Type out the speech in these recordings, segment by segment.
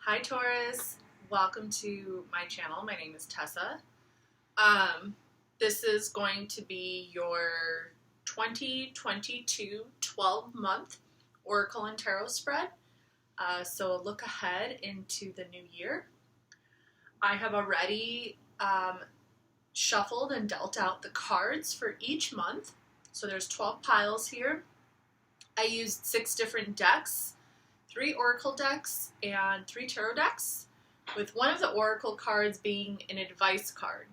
Hi Taurus, welcome to my channel. My name is Tessa. This is going to be your 2022 12-month Oracle and Tarot spread. So a look ahead into the new year. I have already shuffled and dealt out the cards for each month. So there's 12 piles here. I used 6 different decks. 3 Oracle decks and 3 Tarot decks, with one of the Oracle cards being an advice card.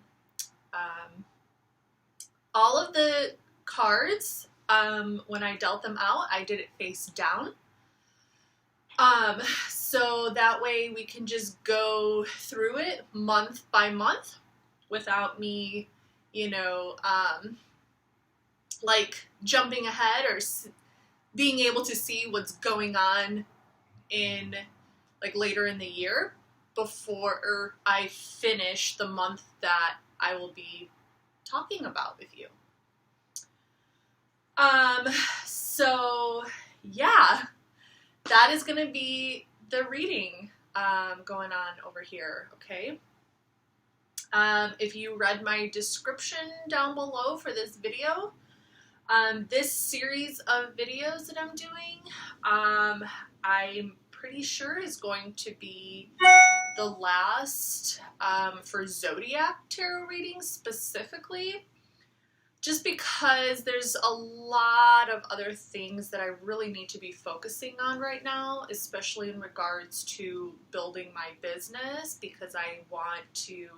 All of the cards, when I dealt them out, I did it face down. So that way we can just go through it month by month without me, like jumping ahead or being able to see what's going on in like later in the year before I finish the month that I will be talking about with you. So yeah, that is going to be the reading going on over here, okay? If you read my description down below for this video, this series of videos that I'm doing, I'm pretty sure is going to be the last for zodiac tarot readings specifically, just because there's a lot of other things that I really need to be focusing on right now, especially in regards to building my business, because I want to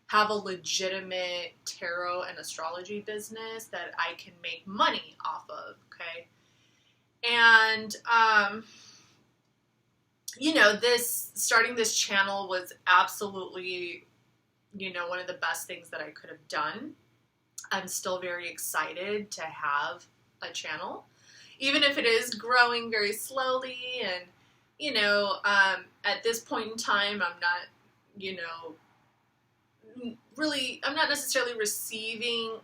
have a legitimate tarot and astrology business that I can make money off of, okay? And, starting this channel was absolutely, one of the best things that I could have done. I'm still very excited to have a channel, even if it is growing very slowly. And, at this point in time, I'm not, I'm not necessarily receiving,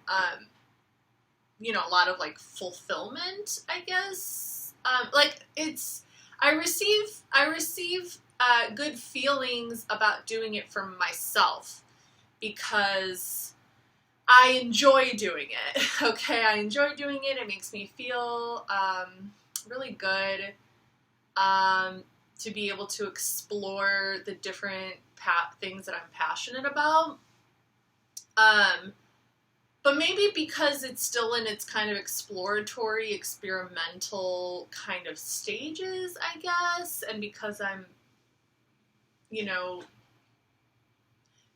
a lot of like fulfillment, I guess. I receive good feelings about doing it for myself because I enjoy doing it. Okay, I enjoy doing it. It makes me feel really good to be able to explore the different things that I'm passionate about. But maybe because it's still in its kind of exploratory, experimental kind of stages, I guess, and because I'm,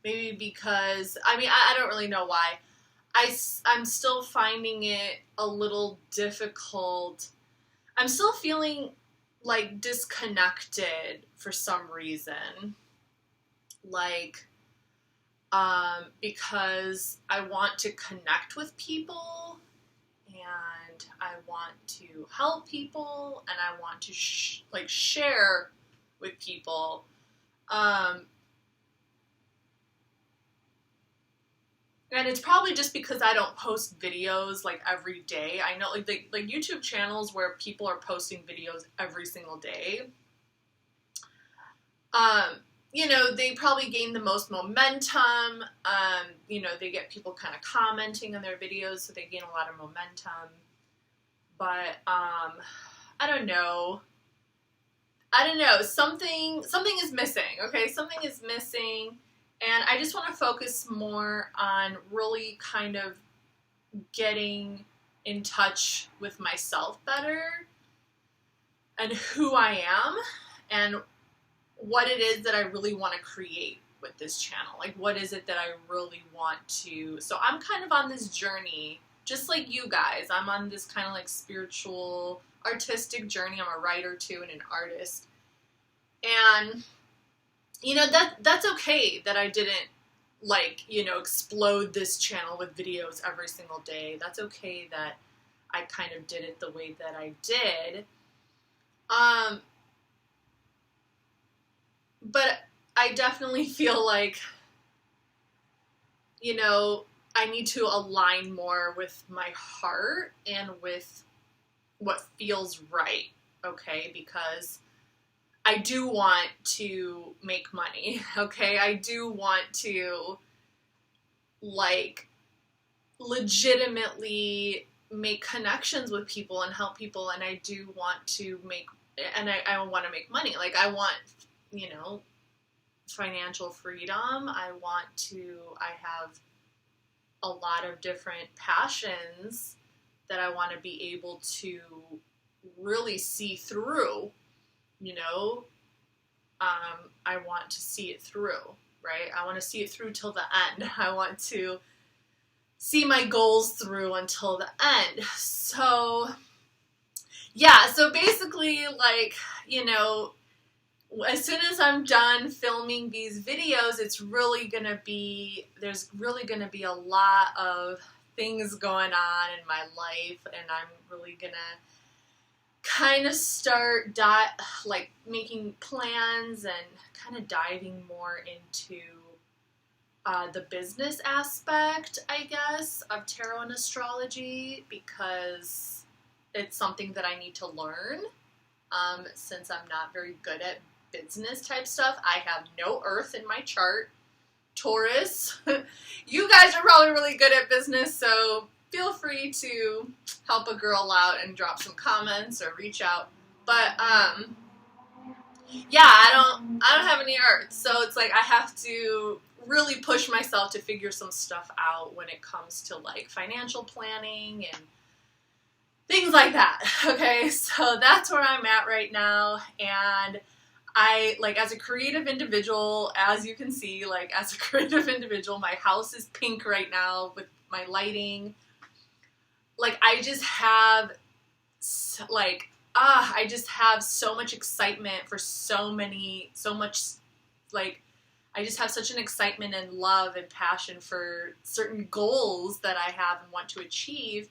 maybe because, I don't really know why. I'm still finding it a little difficult. I'm still feeling like disconnected for some reason. Because I want to connect with people, and I want to help people, and I want to share with people. And it's probably just because I don't post videos like every day. I know like YouTube channels where people are posting videos every single day. They probably gain the most momentum. They get people kind of commenting on their videos, so they gain a lot of momentum. But, I don't know. Something is missing, okay? Something is missing, and I just want to focus more on really kind of getting in touch with myself better and who I am and what it is that I really want to create with this channel. Like, what is it that I really want to... So I'm kind of on this journey, just like you guys. I'm on this kind of like spiritual, artistic journey. I'm a writer too and an artist. And, that's okay that I didn't, explode this channel with videos every single day. That's okay that I kind of did it the way that I did. But I definitely feel like, I need to align more with my heart and with what feels right, okay? Because I do want to make money, okay? I do want to, like, legitimately make connections with people and help people, and I do want to make, and I want to make money. Like, I want, you know, financial freedom. I have a lot of different passions that I want to be able to really see through, you know. I want to see it through, right? I want to see it through till the end. I want to see my goals through until the end. So, yeah, so basically, like, you know, as soon as I'm done filming these videos, there's really gonna be a lot of things going on in my life, and I'm really gonna kind of start like making plans and kind of diving more into the business aspect, I guess, of tarot and astrology, because it's something that I need to learn, since I'm not very good at business type stuff. I have no earth in my chart. Taurus, you guys are probably really good at business, so feel free to help a girl out and drop some comments or reach out. But yeah, I don't have any earth, so it's like I have to really push myself to figure some stuff out when it comes to like financial planning and things like that. Okay, so that's where I'm at right now, and I, like, as a creative individual, as you can see, like, as a creative individual, my house is pink right now with my lighting. Like, I just have, I just have so much excitement for I just have such an excitement and love and passion for certain goals that I have and want to achieve.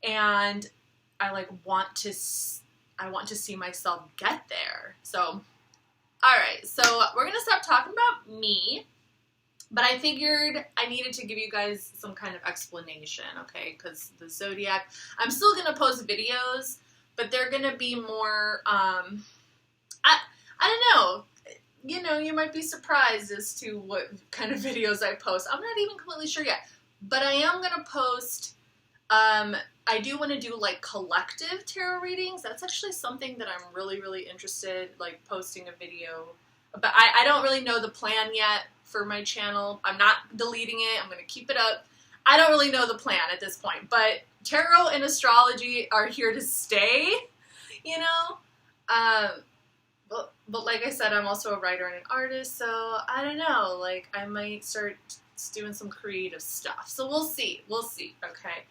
And I want to see myself get there. So, alright, so we're going to stop talking about me, but I figured I needed to give you guys some kind of explanation, okay, because the zodiac, I'm still going to post videos, but they're going to be more, I don't know, you know, you might be surprised as to what kind of videos I post. I'm not even completely sure yet, but I am going to post, I do want to do, like, collective tarot readings. That's actually something that I'm really, really interested, like, posting a video about. I don't really know the plan yet for my channel. I'm not deleting it. I'm going to keep it up. I don't really know the plan at this point, but tarot and astrology are here to stay, you know? But like I said, I'm also a writer and an artist, so I don't know. Like, I might start doing some creative stuff. So we'll see. We'll see, okay?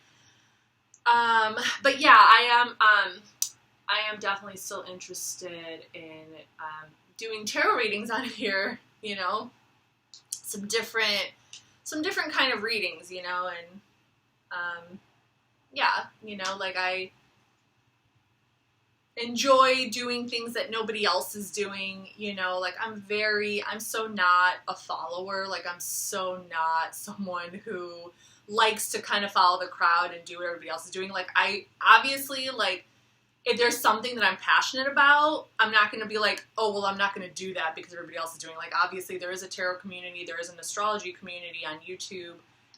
But yeah, I am definitely still interested in, doing tarot readings on here, you know, some different kind of readings, you know, and, yeah, you know, like, I enjoy doing things that nobody else is doing, you know, like, I'm so not a follower, like, I'm so not someone who likes to kind of follow the crowd and do what everybody else is doing. Like, I obviously, like, if there's something that I'm passionate about, I'm not going to be like, oh, well, I'm not going to do that because everybody else is doing. Like, obviously, there is a tarot community, there is an astrology community on YouTube,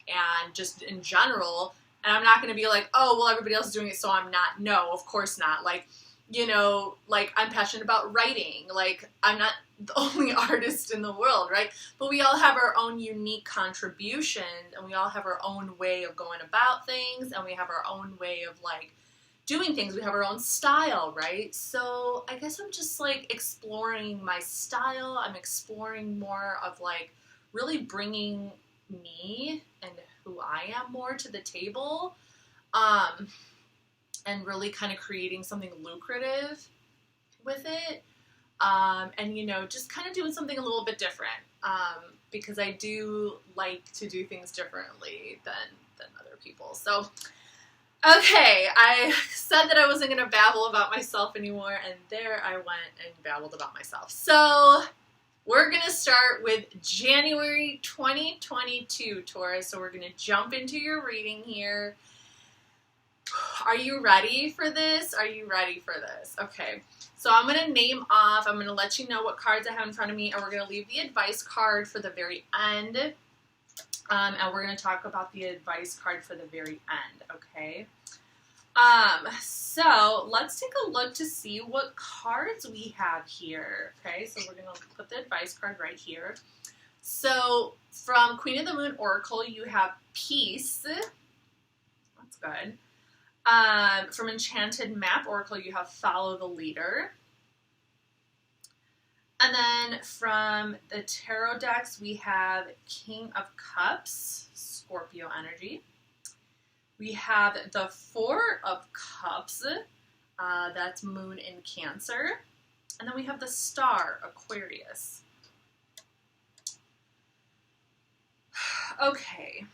and just in general, and I'm not going to be like, oh, well, everybody else is doing it, so I'm not. No, of course not. Like, you know, like, I'm passionate about writing. Like, I'm not the only artist in the world, right? But we all have our own unique contribution, and we all have our own way of going about things, and we have our own way of, like, doing things. We have our own style, right? So I guess I'm just, like, exploring my style. I'm exploring more of, like, really bringing me and who I am more to the table, and really kind of creating something lucrative with it. And, you know, just kind of doing something a little bit different, because I do like to do things differently than other people. So, okay, I said that I wasn't going to babble about myself anymore, and there I went and babbled about myself. So, we're going to start with January 2022, Taurus. So we're going to jump into your reading here. Are you ready for this? Are you ready for this? Okay. So I'm going to name off, I'm going to let you know what cards I have in front of me, and we're going to leave the advice card for the very end. And we're going to talk about the advice card for the very end, okay? So let's take a look to see what cards we have here, okay? So we're going to put the advice card right here. So from Queen of the Moon Oracle, you have Peace. That's good. From Enchanted Map Oracle, you have Follow the Leader. And then from the Tarot decks, we have King of Cups, Scorpio energy. We have the Four of Cups, that's Moon in Cancer. And then we have the Star, Aquarius. Okay.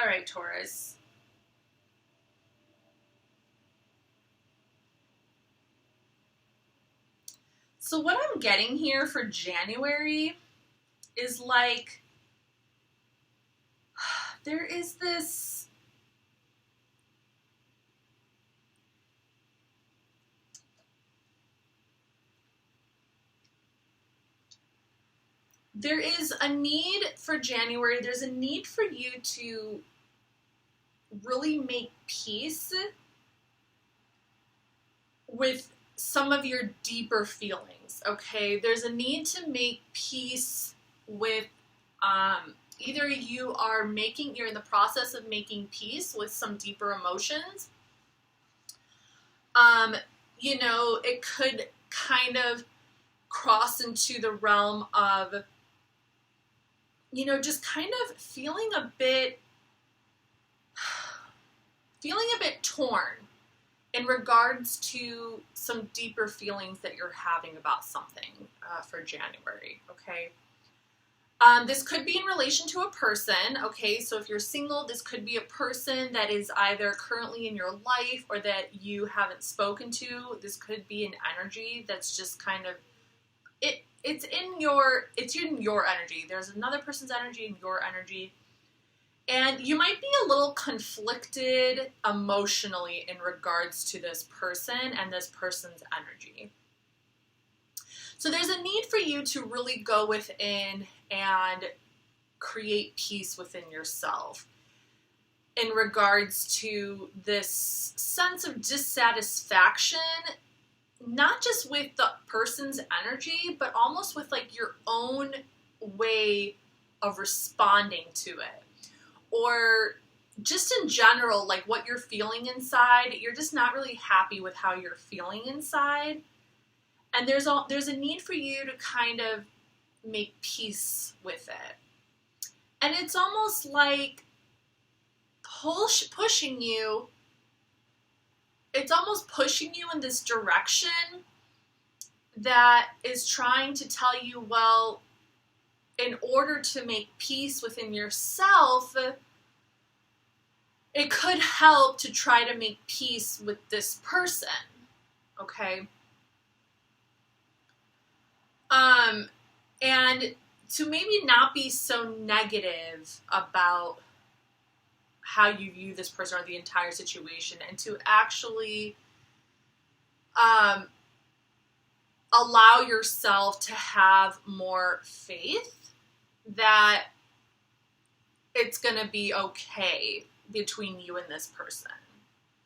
All right, Taurus. So what I'm getting here for January is like, there is this, there is a need for January, there's a need for you to really make peace with some of your deeper feelings, okay? There's a need to make peace with, either you're in the process of making peace with some deeper emotions. You know, it could kind of cross into the realm of, you know, just kind of feeling a bit torn in regards to some deeper feelings that you're having about something for January, okay? This could be in relation to a person, okay? So if you're single, this could be a person that is either currently in your life or that you haven't spoken to. This could be an energy that's just kind of, it's in your energy. There's another person's energy and your energy. And you might be a little conflicted emotionally in regards to this person and this person's energy. So there's a need for you to really go within and create peace within yourself in regards to this sense of dissatisfaction, not just with the person's energy, but almost with like your own way of responding to it. Or just in general, like what you're feeling inside, you're just not really happy with how you're feeling inside. And there's a need for you to kind of make peace with it. And it's almost like pushing you, it's almost pushing you in this direction that is trying to tell you, well, in order to make peace within yourself, it could help to try to make peace with this person, okay? And to maybe not be so negative about how you view this person or the entire situation, and to actually allow yourself to have more faith that it's going to be okay between you and this person,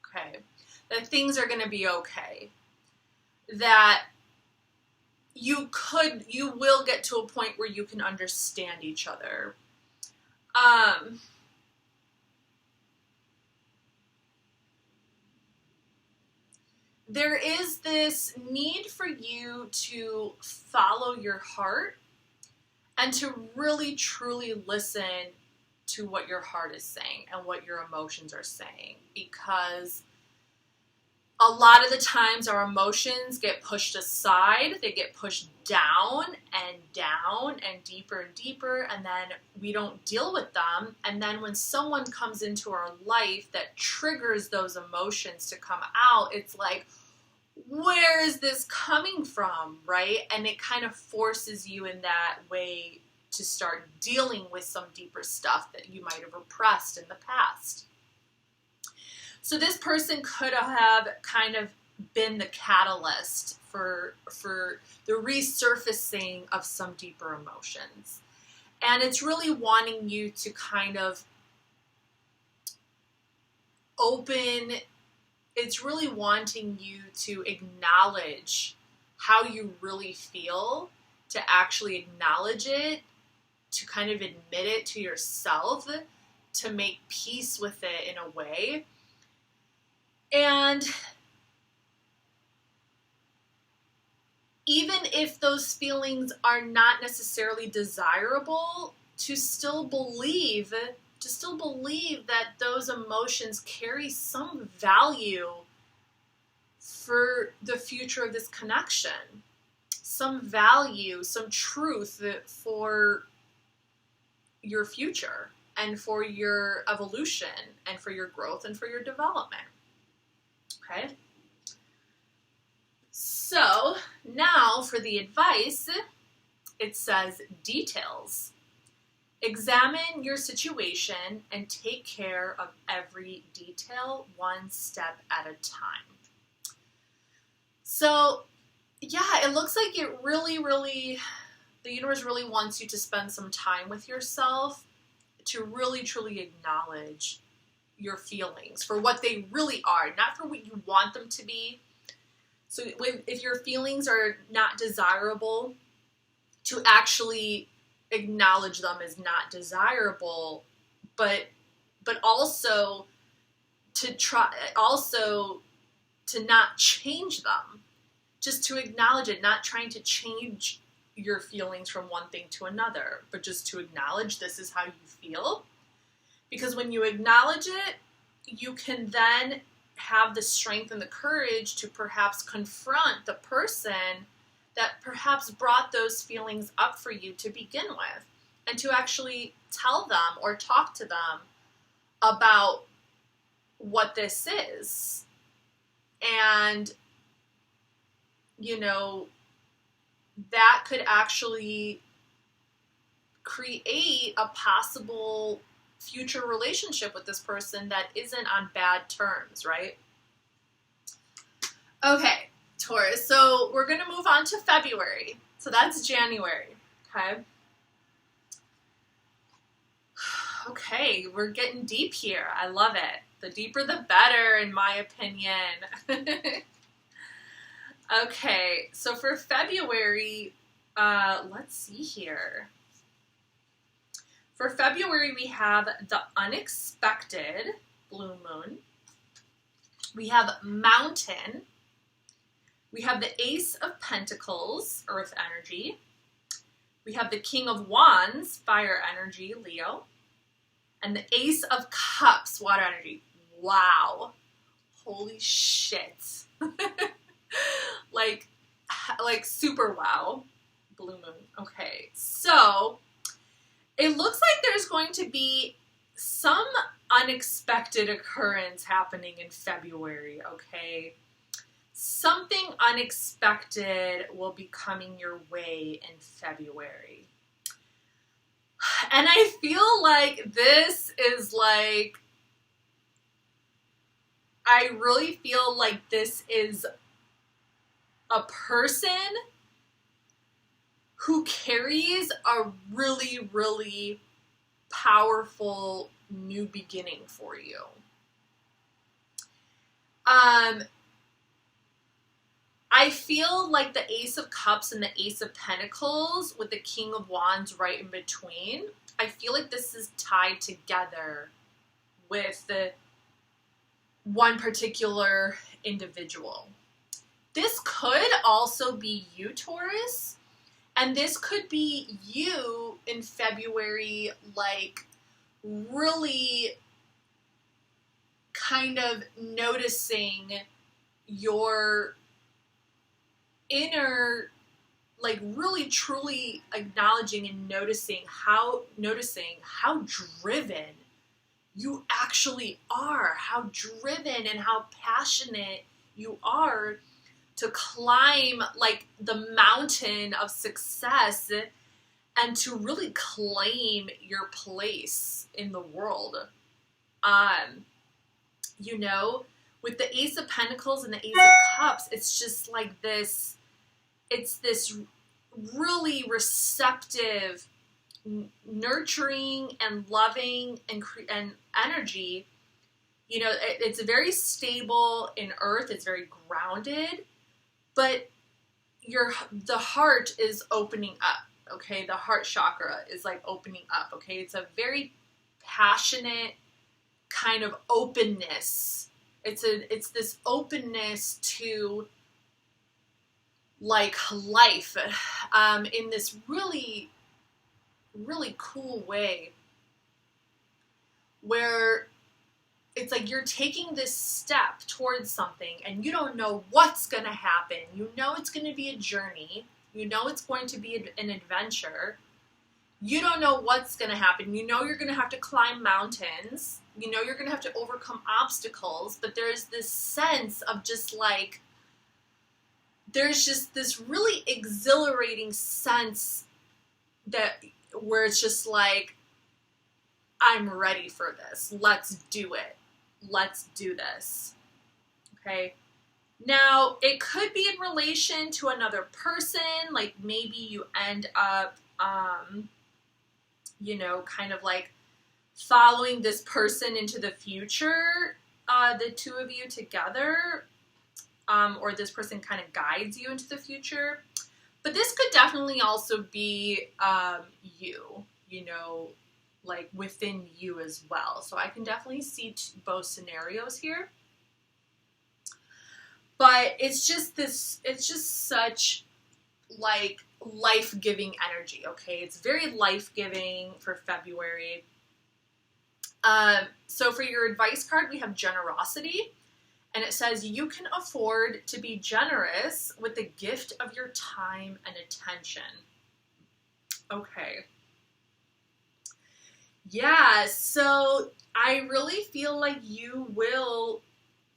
okay? That things are going to be okay. That you will get to a point where you can understand each other. There is this need for you to follow your heart and to really truly listen to what your heart is saying and what your emotions are saying, because a lot of the times our emotions get pushed aside, they get pushed down and deeper, and then we don't deal with them. And then when someone comes into our life that triggers those emotions to come out, it's like, where is this coming from, right? And it kind of forces you in that way to start dealing with some deeper stuff that you might have repressed in the past. So this person could have kind of been the catalyst for the resurfacing of some deeper emotions. And it's really wanting you to kind of it's really wanting you to acknowledge how you really feel, to actually acknowledge it, to kind of admit it to yourself, to make peace with it in a way. And even if those feelings are not necessarily desirable, to still believe that those emotions carry some value for the future of this connection, some value, some truth for your future and for your evolution and for your growth and for your development. Okay? So now for the advice, it says details. Examine your situation and take care of every detail one step at a time. So, yeah, it looks like it really, the universe really wants you to spend some time with yourself to really, truly acknowledge your feelings for what they really are, not for what you want them to be. So if your feelings are not desirable, to actually acknowledge them as not desirable, but also to not change them, just to acknowledge it, not trying to change your feelings from one thing to another, but just to acknowledge this is how you feel. Because when you acknowledge it, you can then have the strength and the courage to perhaps confront the person that perhaps brought those feelings up for you to begin with, and to actually tell them or talk to them about what this is. And, you know, that could actually create a possible future relationship with this person that isn't on bad terms, right? Okay, Taurus, so we're going to move on to February. So that's January, okay? Okay, we're getting deep here. I love it. The deeper the better, in my opinion. Okay, so for February, let's see here. For February, we have the unexpected blue moon. We have mountain. We have the Ace of Pentacles, earth energy. We have the King of Wands, fire energy, Leo. And the Ace of Cups, water energy. Wow. Holy shit. like super wow. Blue moon. Okay, so it looks like there's going to be some unexpected occurrence happening in February, okay? Something unexpected will be coming your way in February. And I feel like this is like, I really feel like this is a person who carries a really, really powerful new beginning for you. I feel like the Ace of Cups and the Ace of Pentacles with the King of Wands right in between, I feel like this is tied together with the one particular individual. This could also be you, Taurus, and this could be you in February, like really kind of noticing your inner, like really truly acknowledging and noticing how driven you actually are, how driven and how passionate you are to climb like the mountain of success and to really claim your place in the world. You know, with the Ace of Pentacles and the Ace of Cups, it's just like this, it's this really receptive, nurturing and loving and energy. You know, it's very stable in earth, it's very grounded, but the heart is opening up, okay? The heart chakra is like opening up, okay? It's a very passionate kind of openness. It's this openness to like life, in this really, really cool way, where it's like you're taking this step towards something and you don't know what's going to happen. You know it's going to be a journey. You know it's going to be an adventure. You don't know what's going to happen. You know you're going to have to climb mountains. You know you're going to have to overcome obstacles. But there's this sense of just like, there's just this really exhilarating sense that where it's just like, I'm ready for this. Let's do it. Let's do this. Okay. Now, it could be in relation to another person. Like maybe you end up, you know, kind of like following this person into the future, the two of you together, or this person kind of guides you into the future. But this could definitely also be you know, like within you as well. So I can definitely see both scenarios here. But it's just such like life-giving energy, okay? It's very life-giving for February. So for your advice card, we have generosity. And it says, you can afford to be generous with the gift of your time and attention. Okay. Yeah, so I really feel like you will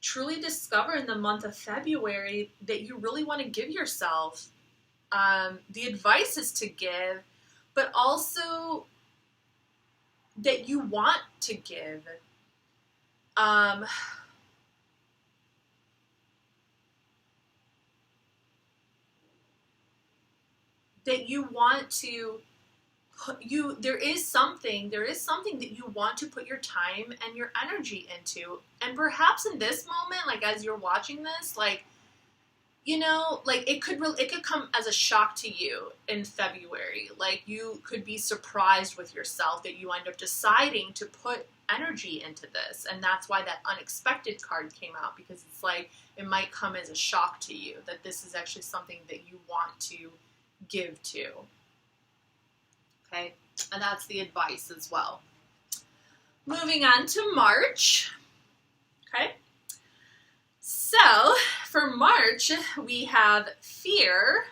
truly discover in the month of February that you really want to give yourself. The advice is to give, but also that you want to give. That you want to there is something that you want to put your time and your energy into. And perhaps in this moment, like as you're watching this, like, you know, like it could come as a shock to you in February. Like you could be surprised with yourself that you end up deciding to put energy into this. And that's why that unexpected card came out, because it's like, it might come as a shock to you that this is actually something that you want to give to. Okay, and that's the advice as well. Moving on to March. Okay, so for March, we have fear,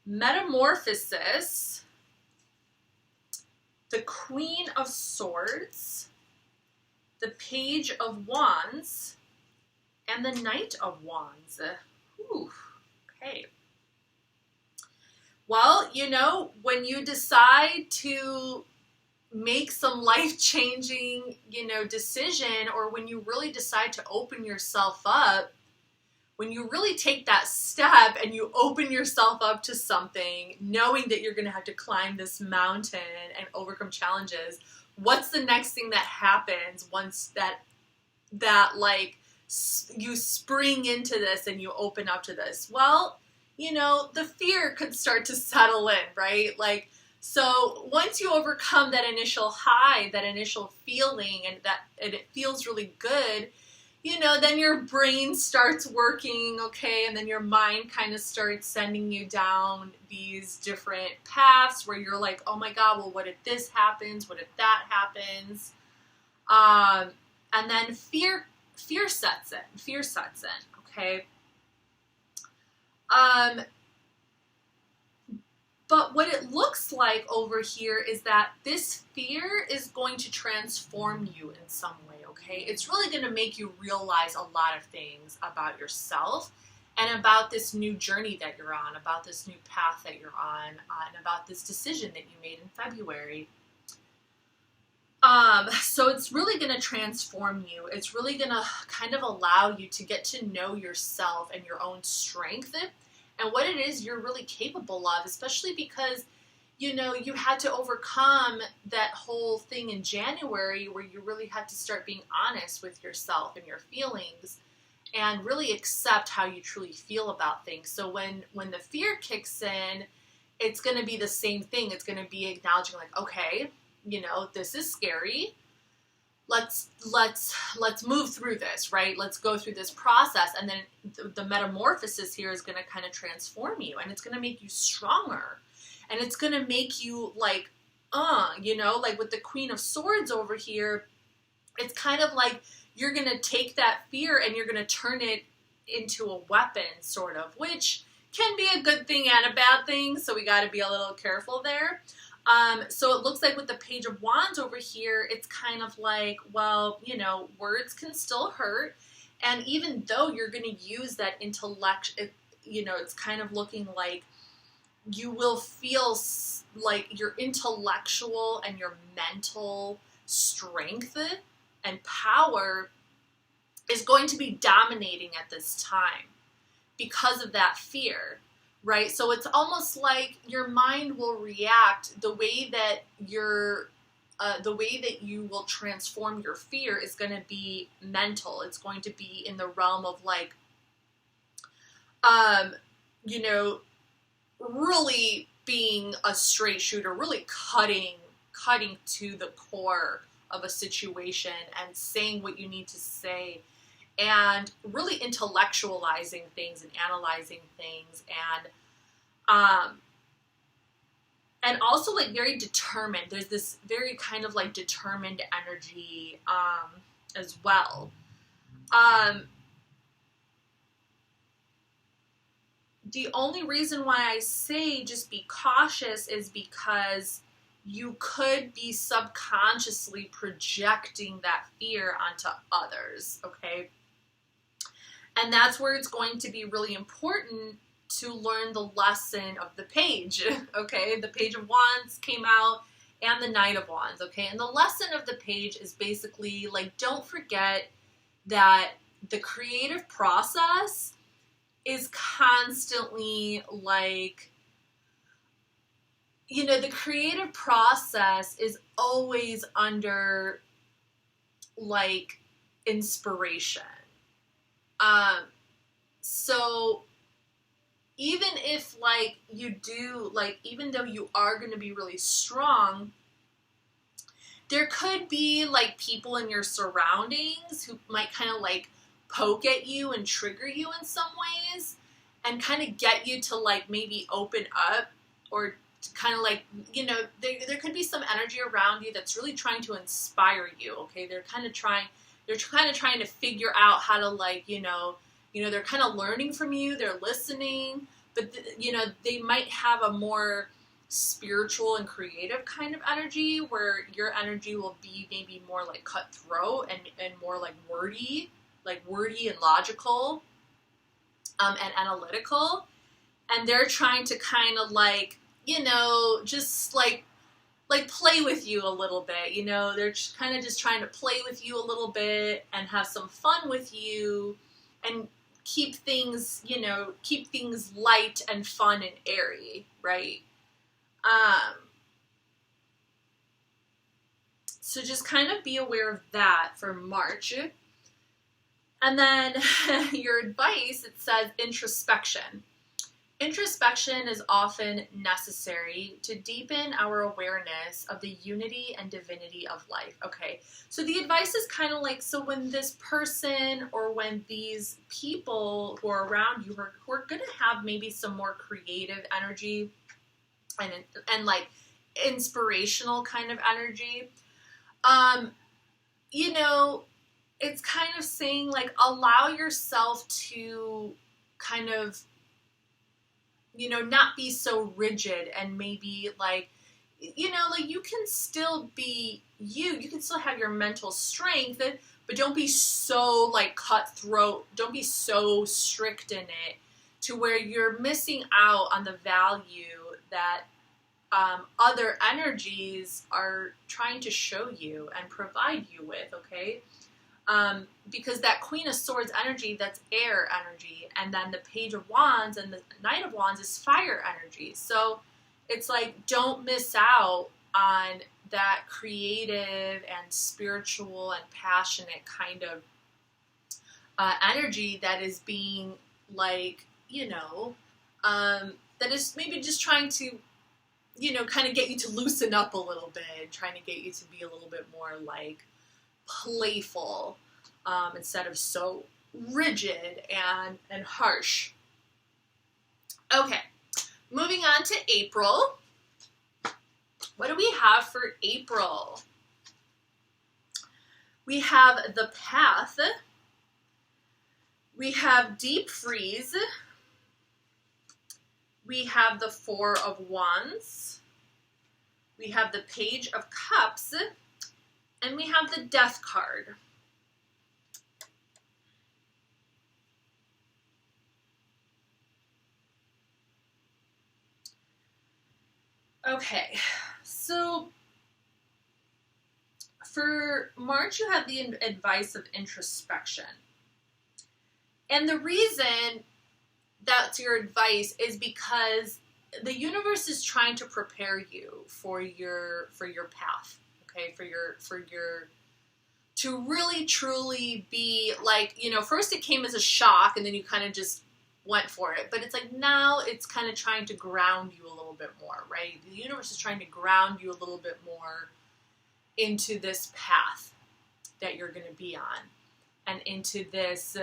metamorphosis, the Queen of Swords, the Page of Wands, and the Knight of Wands. Ooh, okay. Well, you know, when you decide to make some life-changing, you know, decision, or when you really decide to open yourself up, when you really take that step and you open yourself up to something, knowing that you're going to have to climb this mountain and overcome challenges, what's the next thing that happens once that like you spring into this and you open up to this? Well, you know, the fear could start to settle in, right? Like, so once you overcome that initial high, that initial feeling, and it feels really good, you know, then your brain starts working, okay, and then your mind kind of starts sending you down these different paths where you're like, oh my God, well, what if this happens? What if that happens? And then fear sets in, okay? But what it looks like over here is that this fear is going to transform you in some way, okay? It's really going to make you realize a lot of things about yourself and about this new journey that you're on, about this new path that you're on, and about this decision that you made in February. So it's really going to transform you. It's really going to kind of allow you to get to know yourself and your own strength and what it is you're really capable of, especially because, you know, you had to overcome that whole thing in January where you really had to start being honest with yourself and your feelings and really accept how you truly feel about things. So when the fear kicks in, it's going to be the same thing. It's going to be acknowledging like, okay, you know, this is scary. Let's move through this, right? Let's go through this process. And then the metamorphosis here is going to kind of transform you, and it's going to make you stronger. And it's going to make you like, you know, like with the Queen of Swords over here, it's kind of like you're going to take that fear and you're going to turn it into a weapon, sort of, which can be a good thing and a bad thing. So we got to be a little careful there. So it looks like with the Page of Wands over here, it's kind of like, well, you know, words can still hurt. And even though you're going to use that intellect, you know, it's kind of looking like you will feel like your intellectual and your mental strength and power is going to be dominating at this time because of that fear. Right? So it's almost like your mind will react the way that you will transform your fear is going to be mental. It's going to be in the realm of like, you know, really being a straight shooter, really cutting to the core of a situation and saying what you need to say, and really intellectualizing things and analyzing things, and also like very determined. There's this very kind of like determined energy as well. The only reason why I say just be cautious is because you could be subconsciously projecting that fear onto others, okay? And that's where it's going to be really important to learn the lesson of the page, okay? The Page of Wands came out and the Knight of Wands, okay? And the lesson of the page is basically like, don't forget that the creative process is constantly like, you know, the creative process is always under like inspiration. So even if like you do, like, even though you are going to be really strong, there could be like people in your surroundings who might kind of like poke at you and trigger you in some ways and kind of get you to like maybe open up, or kind of like, you know, there could be some energy around you that's really trying to inspire you, okay? They're kind of trying to figure out how to like, you know, they're kind of learning from you, they're listening, but you know, they might have a more spiritual and creative kind of energy where your energy will be maybe more like cutthroat and more like wordy and logical, and analytical. And they're trying to kind of like, you know, just like play with you a little bit, you know, they're kind of just trying to play with you a little bit and have some fun with you and keep things, you know, keep things light and fun and airy, right? So just kind of be aware of that for March. And then your advice, it says introspection. Introspection is often necessary to deepen our awareness of the unity and divinity of life. Okay, so the advice is kind of like, so when this person or when these people who are around you who are going to have maybe some more creative energy and like inspirational kind of energy, you know, it's kind of saying like, allow yourself to kind of, you know, not be so rigid and maybe like, you know, like you can still be you can still have your mental strength, but don't be so like cutthroat, don't be so strict in it to where you're missing out on the value that other energies are trying to show you and provide you with, okay? Because that Queen of Swords energy, that's air energy, and then the Page of Wands and the Knight of Wands is fire energy. So it's like, don't miss out on that creative and spiritual and passionate kind of energy that is being like, you know, that is maybe just trying to, you know, kind of get you to loosen up a little bit, trying to get you to be a little bit more like playful, instead of so rigid and harsh. Okay, moving on to April. What do we have for April? We have the Path. We have Deep Freeze. We have the Four of Wands. We have the Page of Cups. And we have the Death card. Okay, so for March, you have the advice of introspection. And the reason that's your advice is because the universe is trying to prepare you for your path, okay? For your to really truly be like, you know, first it came as a shock and then you kind of just went for it. But it's like now it's kind of trying to ground you a little bit more, right? The universe is trying to ground you a little bit more into this path that you're going to be on and into this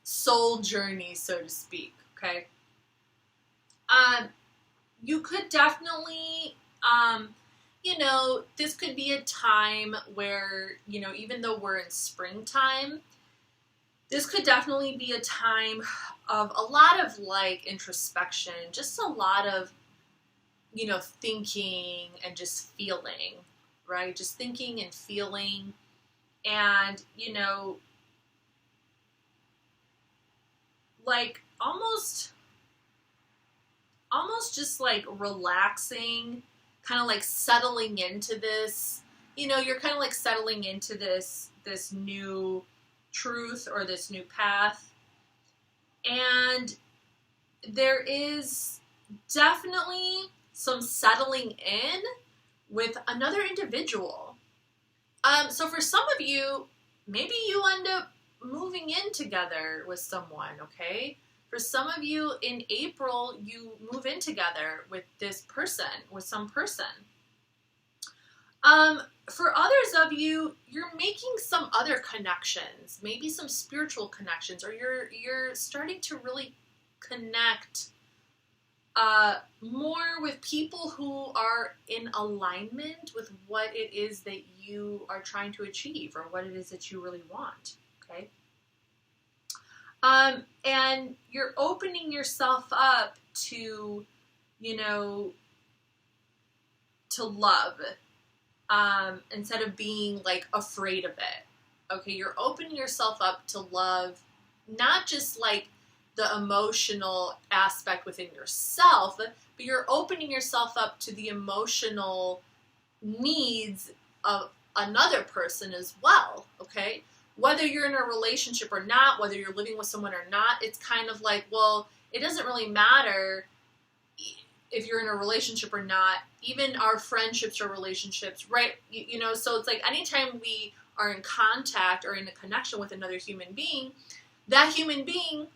soul journey, so to speak, okay? You could definitely, you know, this could be a time where, you know, even though we're in springtime, this could definitely be a time of a lot of like introspection, just a lot of, you know, thinking and just feeling, right? Just thinking and feeling and, you know, like almost just like relaxing, kind of like settling into this, you know, you're kind of like settling into this new truth or this new path. And there is definitely some settling in with another individual. So for some of you, maybe you end up moving in together with someone, okay? For some of you in April, you move in together with this person, with some person. For others of you, you're making some other connections, maybe some spiritual connections, or you're starting to really connect more with people who are in alignment with what it is that you are trying to achieve or what it is that you really want, okay? And you're opening yourself up to, you know, to love, instead of being like afraid of it. Okay, you're opening yourself up to love, not just like the emotional aspect within yourself, but you're opening yourself up to the emotional needs of another person as well, okay? Whether you're in a relationship or not, whether you're living with someone or not, it's kind of like, well, it doesn't really matter if you're in a relationship or not. Even our friendships or relationships, right? You know, so it's like anytime we are in contact or in a connection with another human being, that human being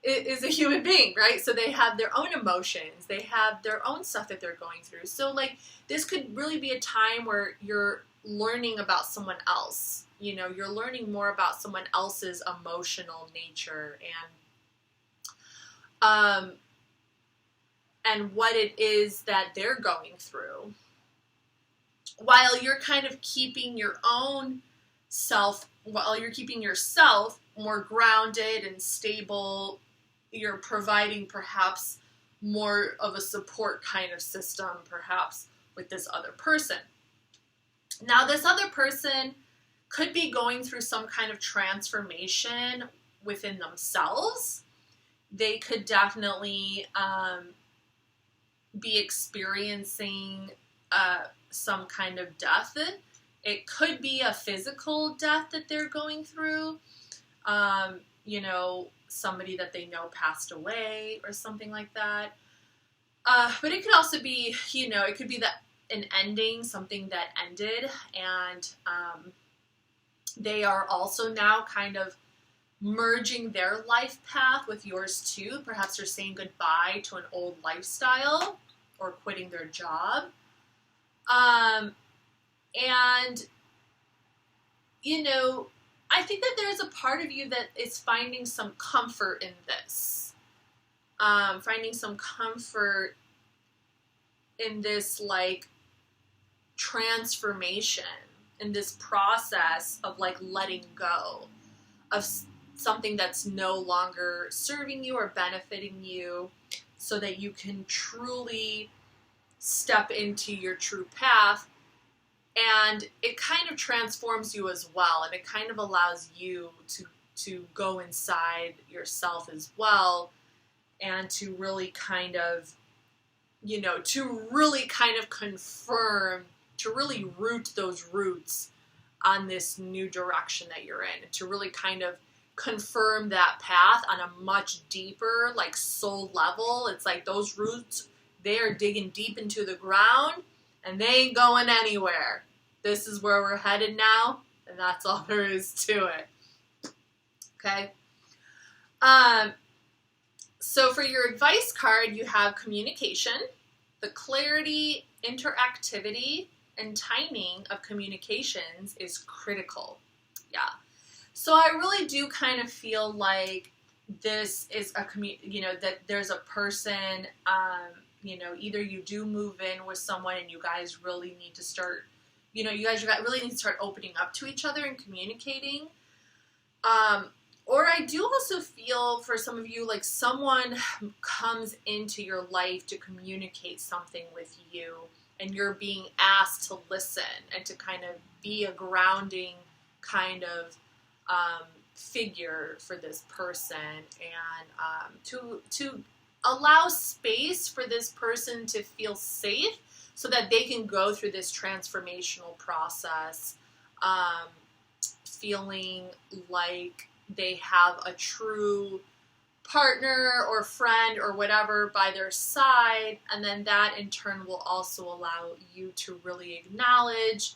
is a human being, right? So they have their own emotions, they have their own stuff that they're going through. So like this could really be a time where you're learning about someone else. You know, you're learning more about someone else's emotional nature and what it is that they're going through, while you're kind of keeping your own self, while you're keeping yourself more grounded and stable. You're providing perhaps more of a support kind of system, perhaps with this other person. Now, this other person could be going through some kind of transformation within themselves, they could definitely be experiencing some kind of death. It could be a physical death that they're going through. You know, somebody that they know passed away or something like that. But it could also be, you know, it could be an ending, something that ended, and they are also now kind of merging their life path with yours too. Perhaps they're saying goodbye to an old lifestyle or quitting their job. And, you know, I think that there's a part of you that is finding some comfort in this. Finding some comfort in this, like, transformation, in this process of, like, letting go of something that's no longer serving you or benefiting you, so that you can truly step into your true path. And it kind of transforms you as well, and it kind of allows you to go inside yourself as well, and to really kind of, you know, to really kind of confirm, to really root those roots on this new direction that you're in, to really kind of confirm that path on a much deeper, like, soul level. It's like those roots, they are digging deep into the ground, and they ain't going anywhere. This is where we're headed now, and that's all there is to it. Okay? So for your advice card, you have communication. The clarity, interactivity, and timing of communications is critical. Yeah. So I really do kind of feel like this is you know, that there's a person, you know, either you do move in with someone and you guys really need to start, you know, you guys really need to start opening up to each other and communicating. Or I do also feel for some of you, like, someone comes into your life to communicate something with you, and you're being asked to listen and to kind of be a grounding kind of figure for this person, and to allow space for this person to feel safe so that they can go through this transformational process, feeling like they have a true partner or friend or whatever by their side, and then that in turn will also allow you to really acknowledge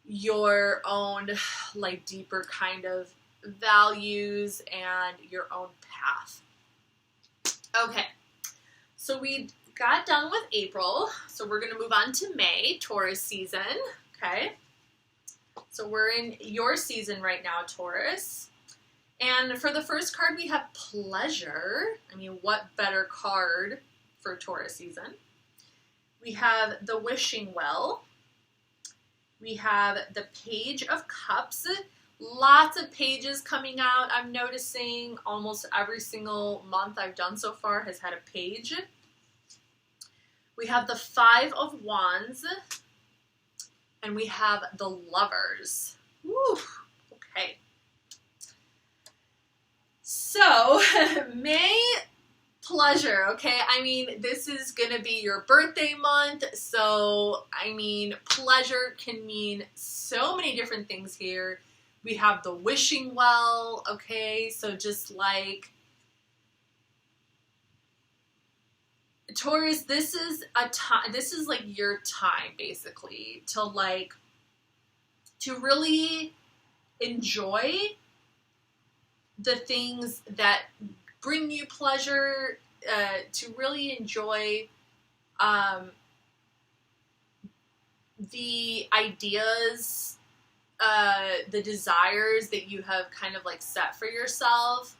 your own, like, deeper kind of values and your own path. Okay, so we got done with April, so we're going to move on to May, Taurus season. Okay, so we're in your season right now, Taurus. And for the first card, we have pleasure. I mean, what better card for Taurus season? We have the wishing well. We have the Page of Cups. Lots of pages coming out. I'm noticing almost every single month I've done so far has had a page. We have the Five of Wands. And we have the Lovers. Woo! Okay. So, May pleasure, okay? I mean, this is going to be your birthday month, so, I mean, pleasure can mean so many different things here. We have the wishing well, okay? So just like, Taurus, this is a time, this is like your time, basically, to, like, to really enjoy the things that bring you pleasure, to really enjoy the ideas, the desires that you have kind of, like, set for yourself,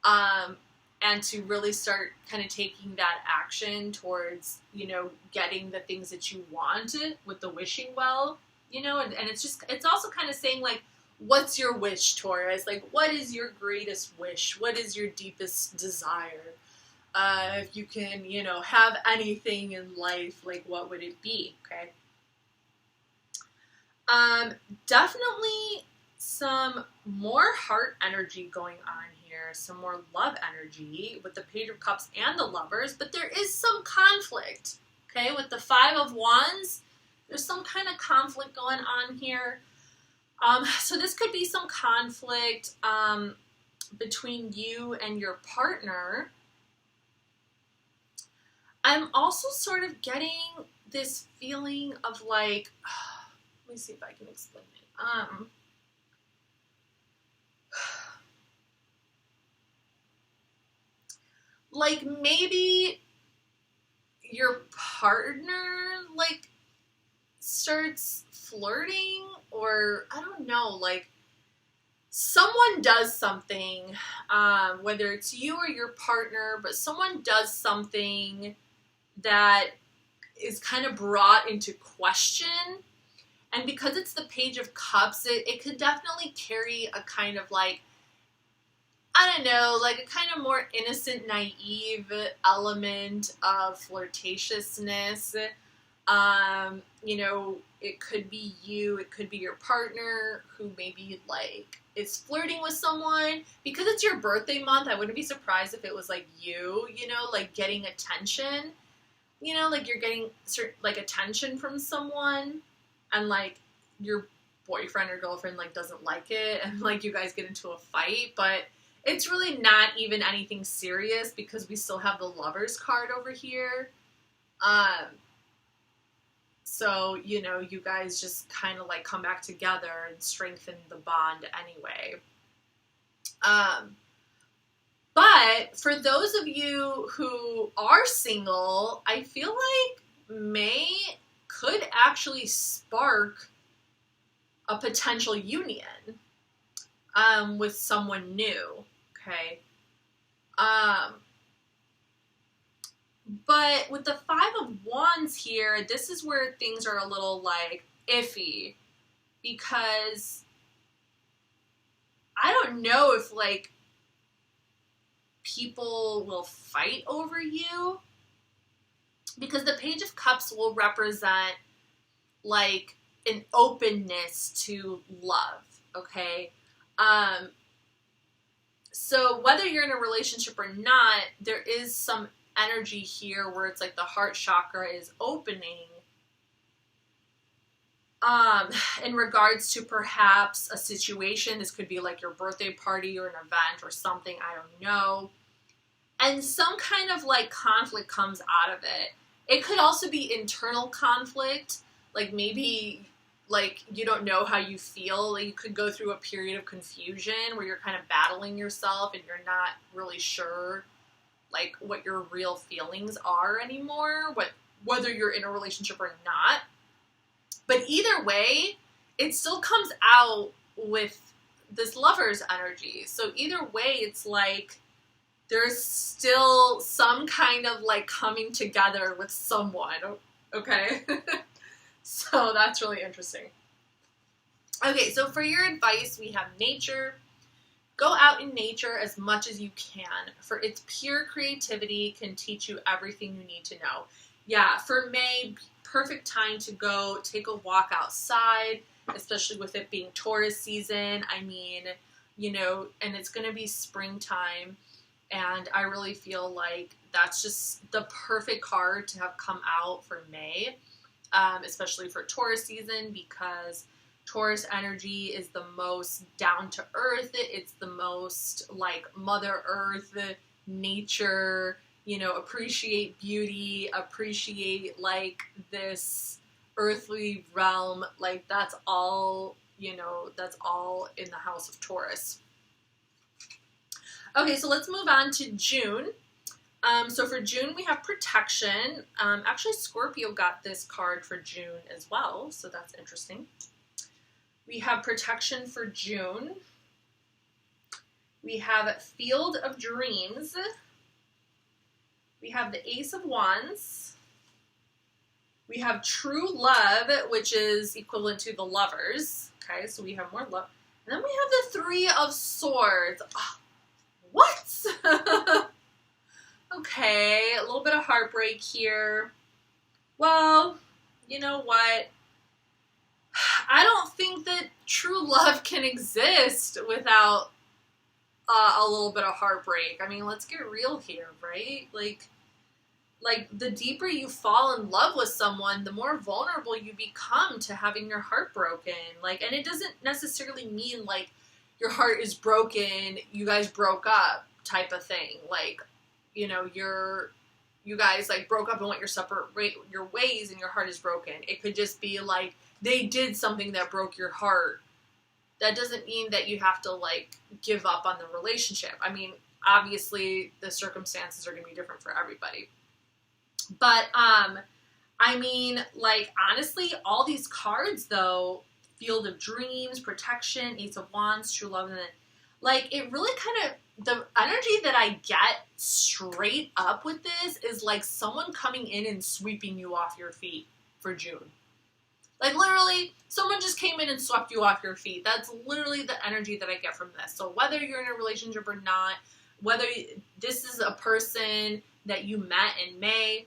and to really start kind of taking that action towards, you know, getting the things that you want with the wishing well, you know, and it's just, it's also kind of saying, like, what's your wish, Taurus? Like, what is your greatest wish? What is your deepest desire? If you can, you know, have anything in life, like, what would it be? Okay. Definitely some more heart energy going on here, some more love energy with the Page of Cups and the Lovers, but there is some conflict, okay? With the Five of Wands, there's some kind of conflict going on here. So this could be some conflict between you and your partner. I'm also sort of getting this feeling of like, let me see if I can explain it. Like maybe your partner like starts flirting, or I don't know, like someone does something, whether it's you or your partner, but someone does something that is kind of brought into question. And because it's the Page of Cups, it could definitely carry a kind of like, I don't know, like a kind of more innocent, naive element of flirtatiousness. You know, it could be you, it could be your partner who maybe like is flirting with someone. Because it's your birthday month, I wouldn't be surprised if it was like you know, like getting attention. You know, like you're getting like attention from someone, and like your boyfriend or girlfriend like doesn't like it, and like you guys get into a fight, but it's really not even anything serious because we still have the Lovers card over here. So, you know, you guys just kind of like come back together and strengthen the bond anyway. But for those of you who are single, I feel like May could actually spark a potential union with someone new, okay? But with the Five of Wands here, this is where things are a little like iffy, because I don't know if like people will fight over you, because the Page of Cups will represent like an openness to love, okay? So whether you're in a relationship or not, there is some energy here where it's like the heart chakra is opening in regards to perhaps a situation. This could be like your birthday party or an event or something, I don't know. And some kind of like conflict comes out of it. It could also be internal conflict, like maybe like you don't know how you feel. Like you could go through a period of confusion where you're kind of battling yourself and you're not really sure like what your real feelings are anymore, whether you're in a relationship or not. But either way, it still comes out with this Lover's energy. So either way, it's like there's still some kind of like coming together with someone, okay? So that's really interesting. Okay, so for your advice, we have nature. Go out in nature as much as you can, for its pure creativity can teach you everything you need to know. Yeah, for May, perfect time to go take a walk outside, especially with it being Taurus season. I mean, you know, and it's going to be springtime, and I really feel like that's just the perfect card to have come out for May, especially for Taurus season, because Taurus energy is the most down to earth. It's the most like Mother Earth, nature, you know, appreciate beauty, appreciate like this earthly realm. Like that's all, you know, that's all in the house of Taurus. Okay, so let's move on to June. So for June, we have protection. Actually, Scorpio got this card for June as well, so that's interesting. We have protection for June. We have Field of Dreams. We have the Ace of Wands. We have True Love, which is equivalent to the Lovers. Okay, so we have more love. And then we have the Three of Swords. Oh, what? Okay, a little bit of heartbreak here. Well, you know what? I don't think that true love can exist without a little bit of heartbreak. I mean, let's get real here, right? Like the deeper you fall in love with someone, the more vulnerable you become to having your heart broken. Like, and it doesn't necessarily mean like your heart is broken, you guys broke up type of thing. Like, you know, you guys like broke up and went your ways and your heart is broken. It could just be like they did something that broke your heart. That doesn't mean that you have to like give up on the relationship. I mean, obviously the circumstances are going to be different for everybody. But, I mean, like, honestly, all these cards, though, Field of Dreams, Protection, Ace of Wands, True Love, and then, like, it really kind of, the energy that I get straight up with this is, like, someone coming in and sweeping you off your feet for June. Like, literally, someone just came in and swept you off your feet. That's literally the energy that I get from this. So whether you're in a relationship or not, whether this is a person that you met in May,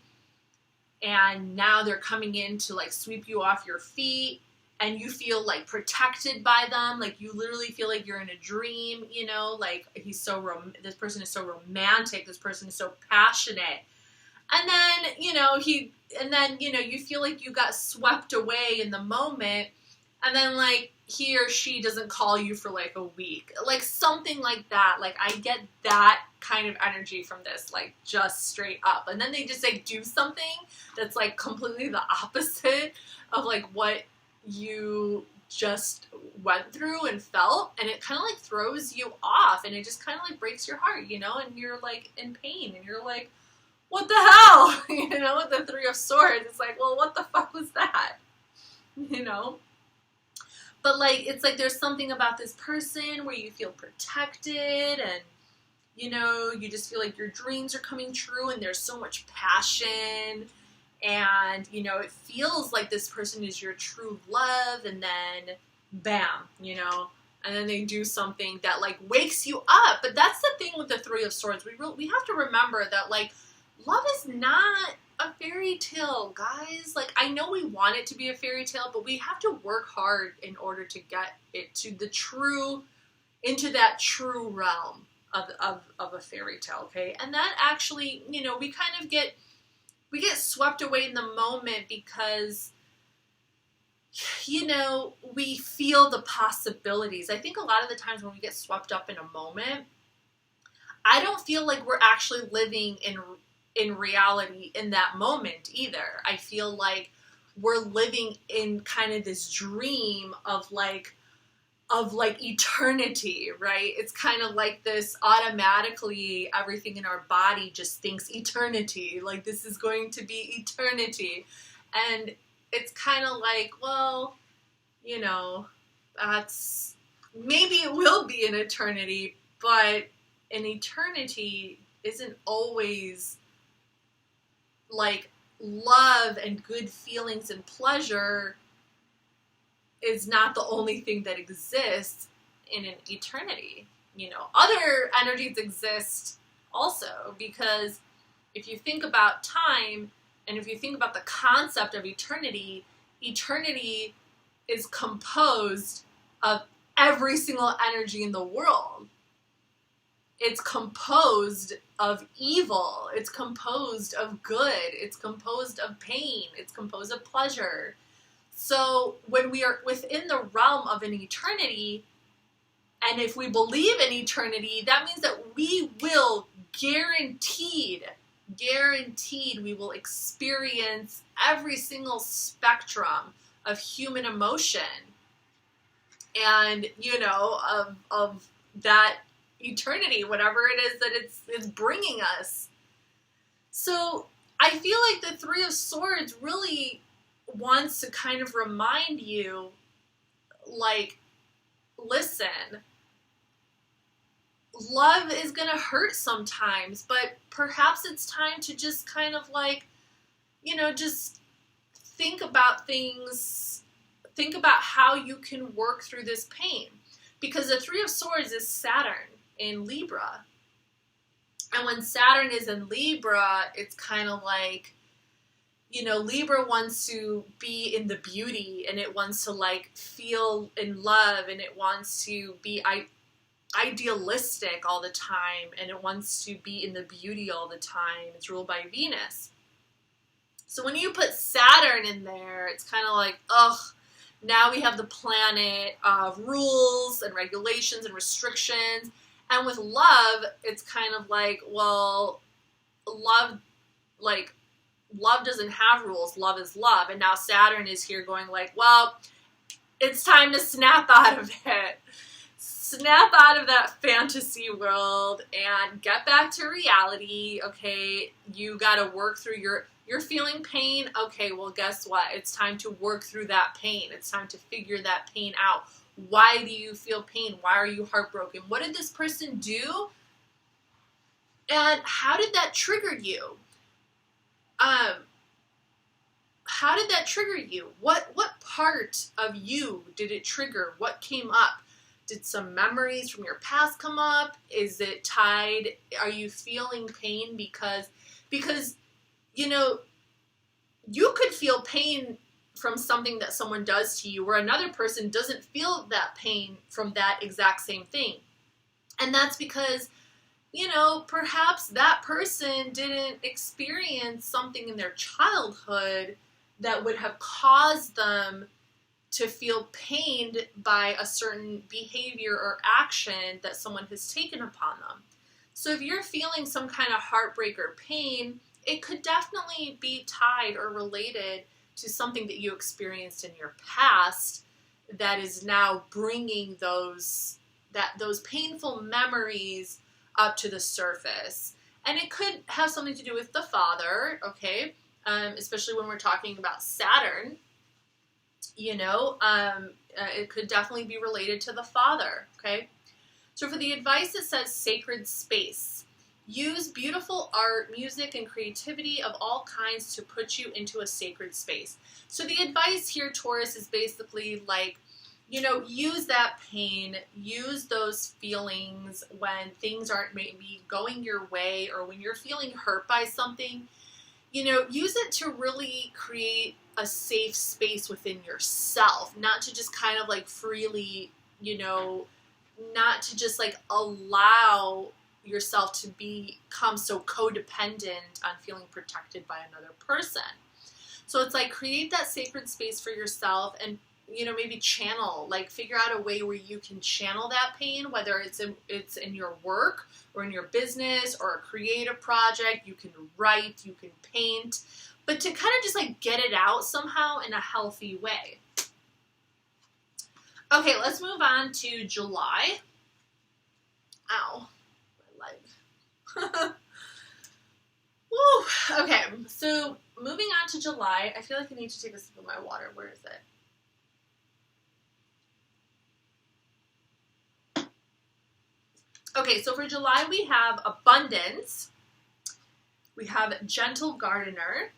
and now they're coming in to like sweep you off your feet, and you feel like protected by them, like you literally feel like you're in a dream, you know, like this person is so romantic, this person is so passionate, and then you feel like you got swept away in the moment, and then like he or she doesn't call you for like a week, like something like that. Like I get that kind of energy from this, like just straight up. And then they just like do something that's like completely the opposite of like what you just went through and felt, and it kind of like throws you off, and it just kind of like breaks your heart, you know, and you're like in pain, and you're like, what the hell? You know, with the Three of Swords, it's like, well, what the fuck was that? You know? But, like, it's like there's something about this person where you feel protected, and, you know, you just feel like your dreams are coming true, and there's so much passion, and, you know, it feels like this person is your true love, and then, bam, you know, and then they do something that, like, wakes you up. But that's the thing with the Three of Swords. We have to remember that, like, love is not a fairy tale, guys. Like, I know we want it to be a fairy tale, but we have to work hard in order to get it to into that true realm of a fairy tale, okay? And that actually, you know, we get swept away in the moment because, you know, we feel the possibilities. I think a lot of the times when we get swept up in a moment, I don't feel like we're actually living in reality in that moment either. I feel like we're living in kind of this dream of like eternity, right? It's kind of like this automatically everything in our body just thinks eternity, like this is going to be eternity. And it's kind of like, well, you know, that's maybe it will be an eternity, but an eternity isn't always like love and good feelings and pleasure is not the only thing that exists in an eternity. You know, other energies exist also, because if you think about time and if you think about the concept of eternity, eternity is composed of every single energy in the world. It's composed of evil. It's composed of good. It's composed of pain. It's composed of pleasure. So when we are within the realm of an eternity, and if we believe in eternity, that means that we will guaranteed, we will experience every single spectrum of human emotion. And, you know, of that eternity, whatever it is that it's bringing us. So I feel like the Three of Swords really wants to kind of remind you, like, listen, love is gonna hurt sometimes, but perhaps it's time to just kind of like, you know, just think about things, think about how you can work through this pain. Because the Three of Swords is Saturn in Libra. And when Saturn is in Libra, it's kind of like, you know, Libra wants to be in the beauty, and it wants to like feel in love, and it wants to be idealistic all the time, and it wants to be in the beauty all the time. It's ruled by Venus. So when you put Saturn in there, it's kind of like, ugh, now we have the planet of rules and regulations and restrictions. And with love, it's kind of like, well, love doesn't have rules. Love is love. And now Saturn is here going like, well, it's time to snap out of it. Snap out of that fantasy world and get back to reality. Okay, you got to work through you're feeling pain. Okay, well, guess what? It's time to work through that pain. It's time to figure that pain out. Why do you feel pain? Why are you heartbroken? What did this person do? And how did that trigger you? How did that trigger you? What part of you did it trigger? What came up? Did some memories from your past come up? Is it tied? Are you feeling pain because, you know, you could feel pain from something that someone does to you where another person doesn't feel that pain from that exact same thing. And that's because, you know, perhaps that person didn't experience something in their childhood that would have caused them to feel pained by a certain behavior or action that someone has taken upon them. So if you're feeling some kind of heartbreak or pain, it could definitely be tied or related to something that you experienced in your past that is now bringing those painful memories up to the surface. And it could have something to do with the father, okay? Especially when we're talking about Saturn, you know, it could definitely be related to the father, okay? So for the advice, it says sacred space. Use beautiful art, music, and creativity of all kinds to put you into a sacred space. So the advice here, Taurus, is basically like, you know, use that pain, use those feelings when things aren't maybe going your way or when you're feeling hurt by something. You know, use it to really create a safe space within yourself, not to just kind of like freely, you know, not to just like allow yourself to become so codependent on feeling protected by another person. So it's like create that sacred space for yourself and, you know, maybe channel, like figure out a way where you can channel that pain, whether it's in your work or in your business or a creative project. You can write, you can paint, but to kind of just like get it out somehow in a healthy way. Okay, let's move on to July. Ow, my leg. Woo. Okay, so moving on to July, I feel like I need to take a sip of my water. Where is it? Okay, so for July we have abundance. We have gentle gardener.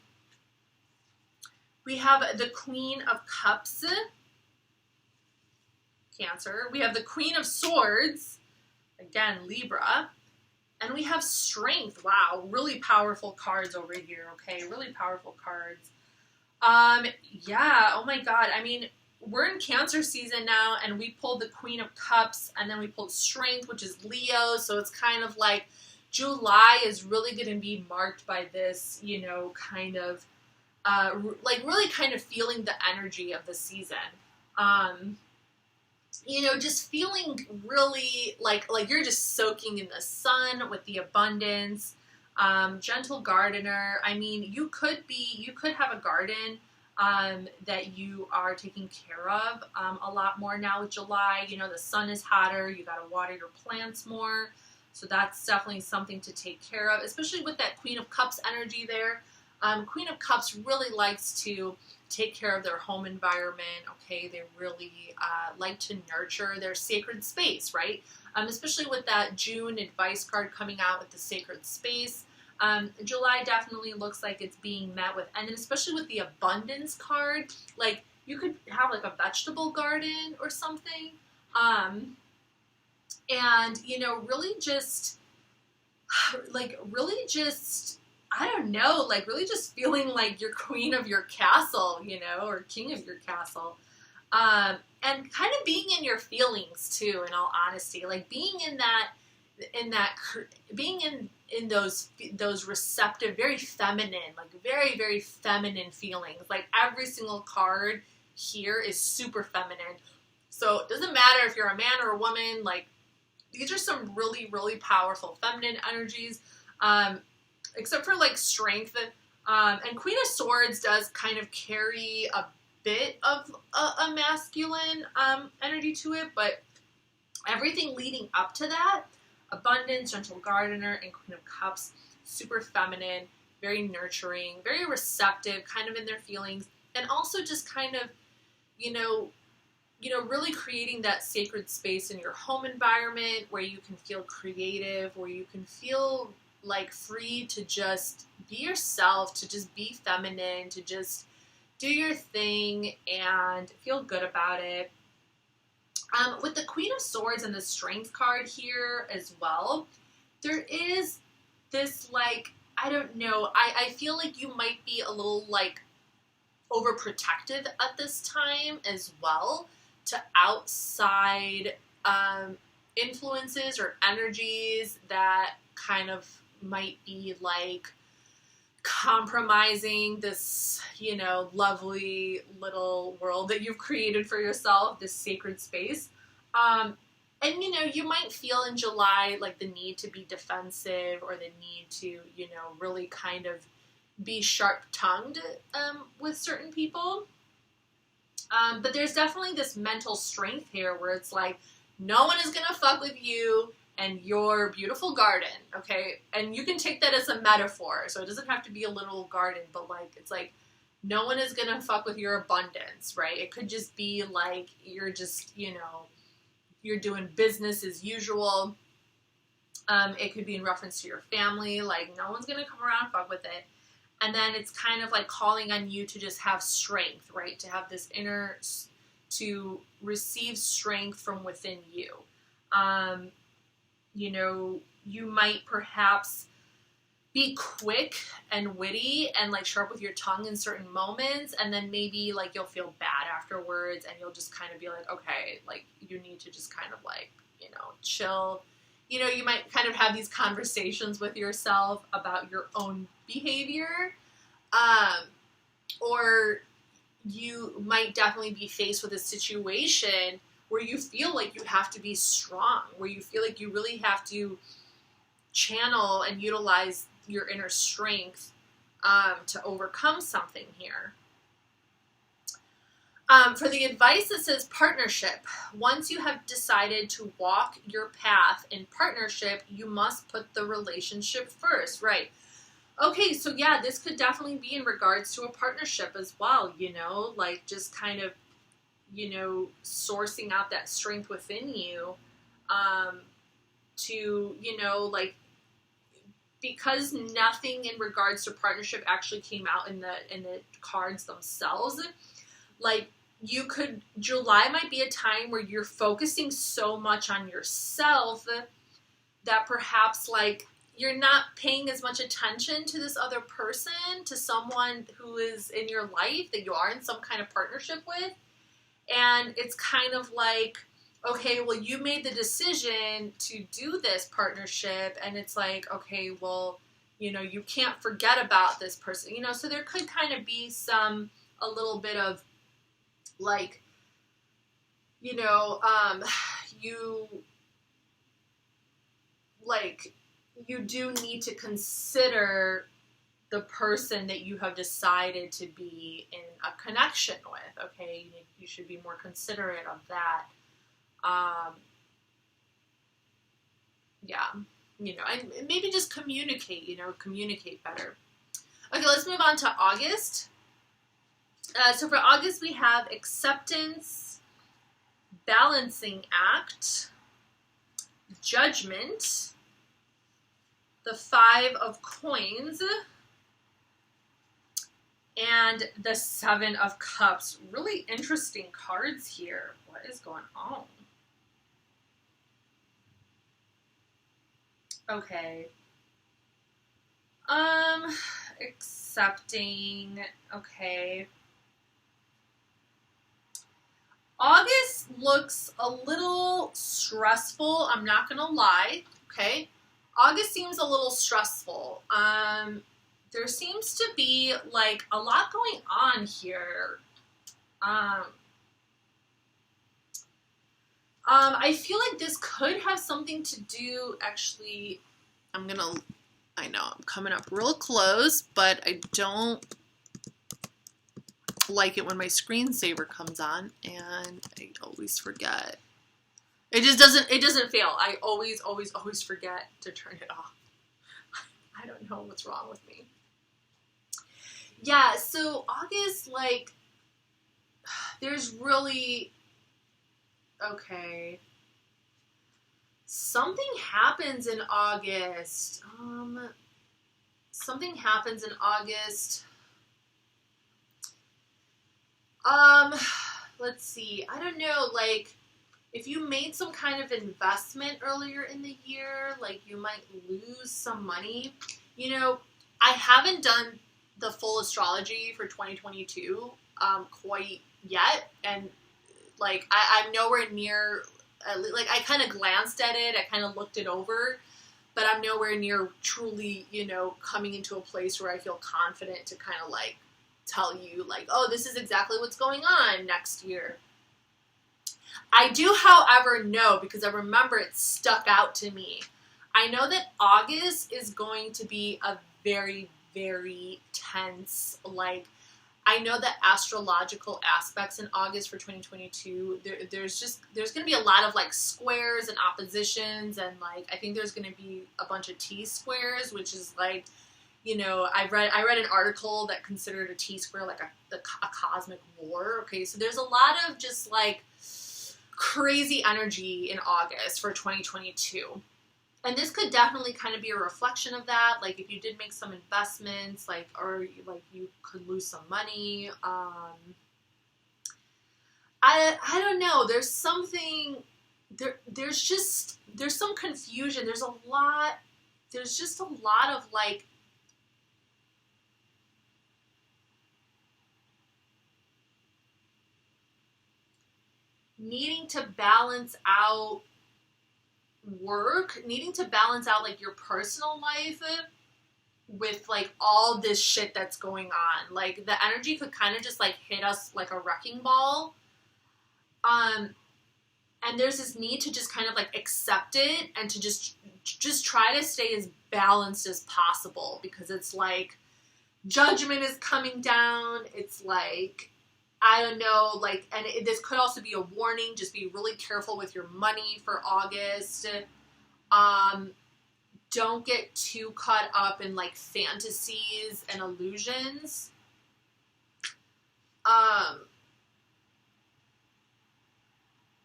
We have the Queen of Cups, Cancer. We have the Queen of Swords, again, Libra. And we have strength. Wow, really powerful cards over here, okay? Really powerful cards. Yeah, oh my God. I mean, we're in Cancer season now, and we pulled the Queen of Cups, and then we pulled Strength, which is Leo, so it's kind of like July is really going to be marked by this, you know, kind of, like really kind of feeling the energy of the season. You know, just feeling really like you're just soaking in the sun with the abundance. Gentle gardener. I mean, you could have a garden that you are taking care of a lot more now with July. You know, the sun is hotter. You got to water your plants more. So that's definitely something to take care of, especially with that Queen of Cups energy there. Queen of Cups really likes to take care of their home environment, okay? They really like to nurture their sacred space, right? Especially with that June advice card coming out with the sacred space. July definitely looks like it's being met with, and then especially with the abundance card, like you could have like a vegetable garden or something. And, you know, really just, I don't know, like really just feeling like you're queen of your castle, you know, or king of your castle. And kind of being in your feelings too, in all honesty, like being being in those receptive, very feminine, like very, very feminine feelings. Like every single card here is super feminine. So it doesn't matter if you're a man or a woman, like these are some really, really powerful feminine energies, except for like strength. And Queen of Swords does kind of carry a bit of a masculine energy to it, but everything leading up to that, Abundance, Gentle Gardener, and Queen of Cups, super feminine, very nurturing, very receptive, kind of in their feelings, and also just kind of, really creating that sacred space in your home environment where you can feel creative, where you can feel like free to just be yourself, to just be feminine, to just do your thing and feel good about it. With the Queen of Swords and the Strength card here as well, there is this, like, I don't know, I feel like you might be a little, like, overprotective at this time as well to outside influences or energies that kind of might be, like, compromising this, lovely little world that you've created for yourself, this sacred space. And, you might feel in July like the need to be defensive or the need to, really kind of be sharp-tongued with certain people. But there's definitely this mental strength here where it's like, no one is going to fuck with you and your beautiful garden, okay? And you can take that as a metaphor, so it doesn't have to be a literal garden, but, like, it's like, no one is gonna fuck with your abundance, right? It could just be, like, you're just, you're doing business as usual. It could be in reference to your family, like, no one's gonna come around and fuck with it. And then it's kind of like calling on you to just have strength, right? To have this to receive strength from within you. You might perhaps be quick and witty and, like, sharp with your tongue in certain moments, and then maybe, like, you'll feel bad afterwards and you'll just kind of be like, okay, like, you need to just kind of, like, chill. You might kind of have these conversations with yourself about your own behavior, or you might definitely be faced with a situation where you feel like you have to be strong, where you feel like you really have to channel and utilize your inner strength to overcome something here. For the advice, it says partnership. Once you have decided to walk your path in partnership, you must put the relationship first, right? Okay, so yeah, this could definitely be in regards to a partnership as well, like just kind of, sourcing out that strength within you to, like, because nothing in regards to partnership actually came out in the cards themselves, like, July might be a time where you're focusing so much on yourself that perhaps, like, you're not paying as much attention to this other person, to someone who is in your life that you are in some kind of partnership with. And it's kind of like, okay, well, you made the decision to do this partnership, and it's like, okay, well, you can't forget about this person, so there could kind of be a little bit of, like, you do need to consider the person that you have decided to be in a connection with, okay? You should be more considerate of that. And maybe just communicate better. Okay, let's move on to August. So for August, we have acceptance, balancing act, judgment, the 5 of coins, and the 7 of cups. Really interesting cards here. What is going on? Okay. Accepting. Okay. August looks a little stressful, I'm not gonna lie, okay? August seems a little stressful. There seems to be, like, a lot going on here. I feel like this could have something to do, actually, I know I'm coming up real close, but I don't like it when my screensaver comes on, and I always forget. It doesn't fail. I always forget to turn it off. I don't know what's wrong with me. Yeah, so August, like, there's really, okay. Something happens in August. Something happens in August. Let's see. I don't know, like, if you made some kind of investment earlier in the year, like, you might lose some money. You know, I haven't done the full astrology for 2022 quite yet, and, like, I'm nowhere near, like, I kind of glanced at it, I kind of looked it over, but I'm nowhere near truly, you know, coming into a place where I feel confident to kind of, like, tell you, like, oh, this is exactly what's going on next year. I do, however, know, because I remember it stuck out to me. I know that August is going to be a very, very tense, like, I know that astrological aspects in August for 2022, there's going to be a lot of, like, squares and oppositions, and, like, I think there's going to be a bunch of T-squares, which is, like, you know, I read an article that considered a T-square like a cosmic war. Okay, so there's a lot of just, like, crazy energy in August for 2022. And this could definitely kind of be a reflection of that. Like, if you did make some investments, like, or, like, you could lose some money. I don't know. There's something, there's some confusion. There's just a lot of, like, needing to balance out work, needing to balance out, like, your personal life with, like, all this shit that's going on. Like, the energy could kind of just, like, hit us like a wrecking ball. And there's this need to just kind of, like, accept it and to just try to stay as balanced as possible, because it's like judgment is coming down. It's like, I don't know, like, and this could also be a warning. Just be really careful with your money for August. Don't get too caught up in, like, fantasies and illusions.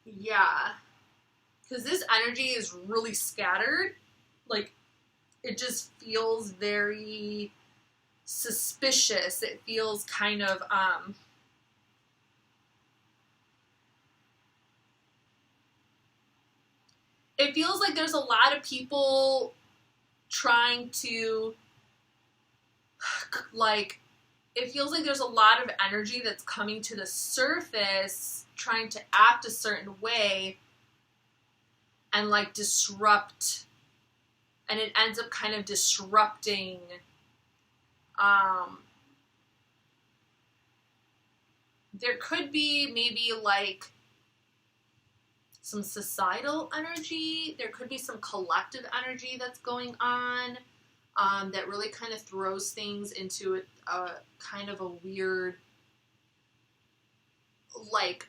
Yeah. Because this energy is really scattered. Like, it just feels very suspicious. It feels kind of, it feels like there's a lot of people trying to, like, it feels like there's a lot of energy that's coming to the surface, trying to act a certain way and, like, disrupt, and it ends up kind of disrupting, there could be maybe, like, some societal energy. There could be some collective energy that's going on, that really kind of throws things into a kind of a weird, like,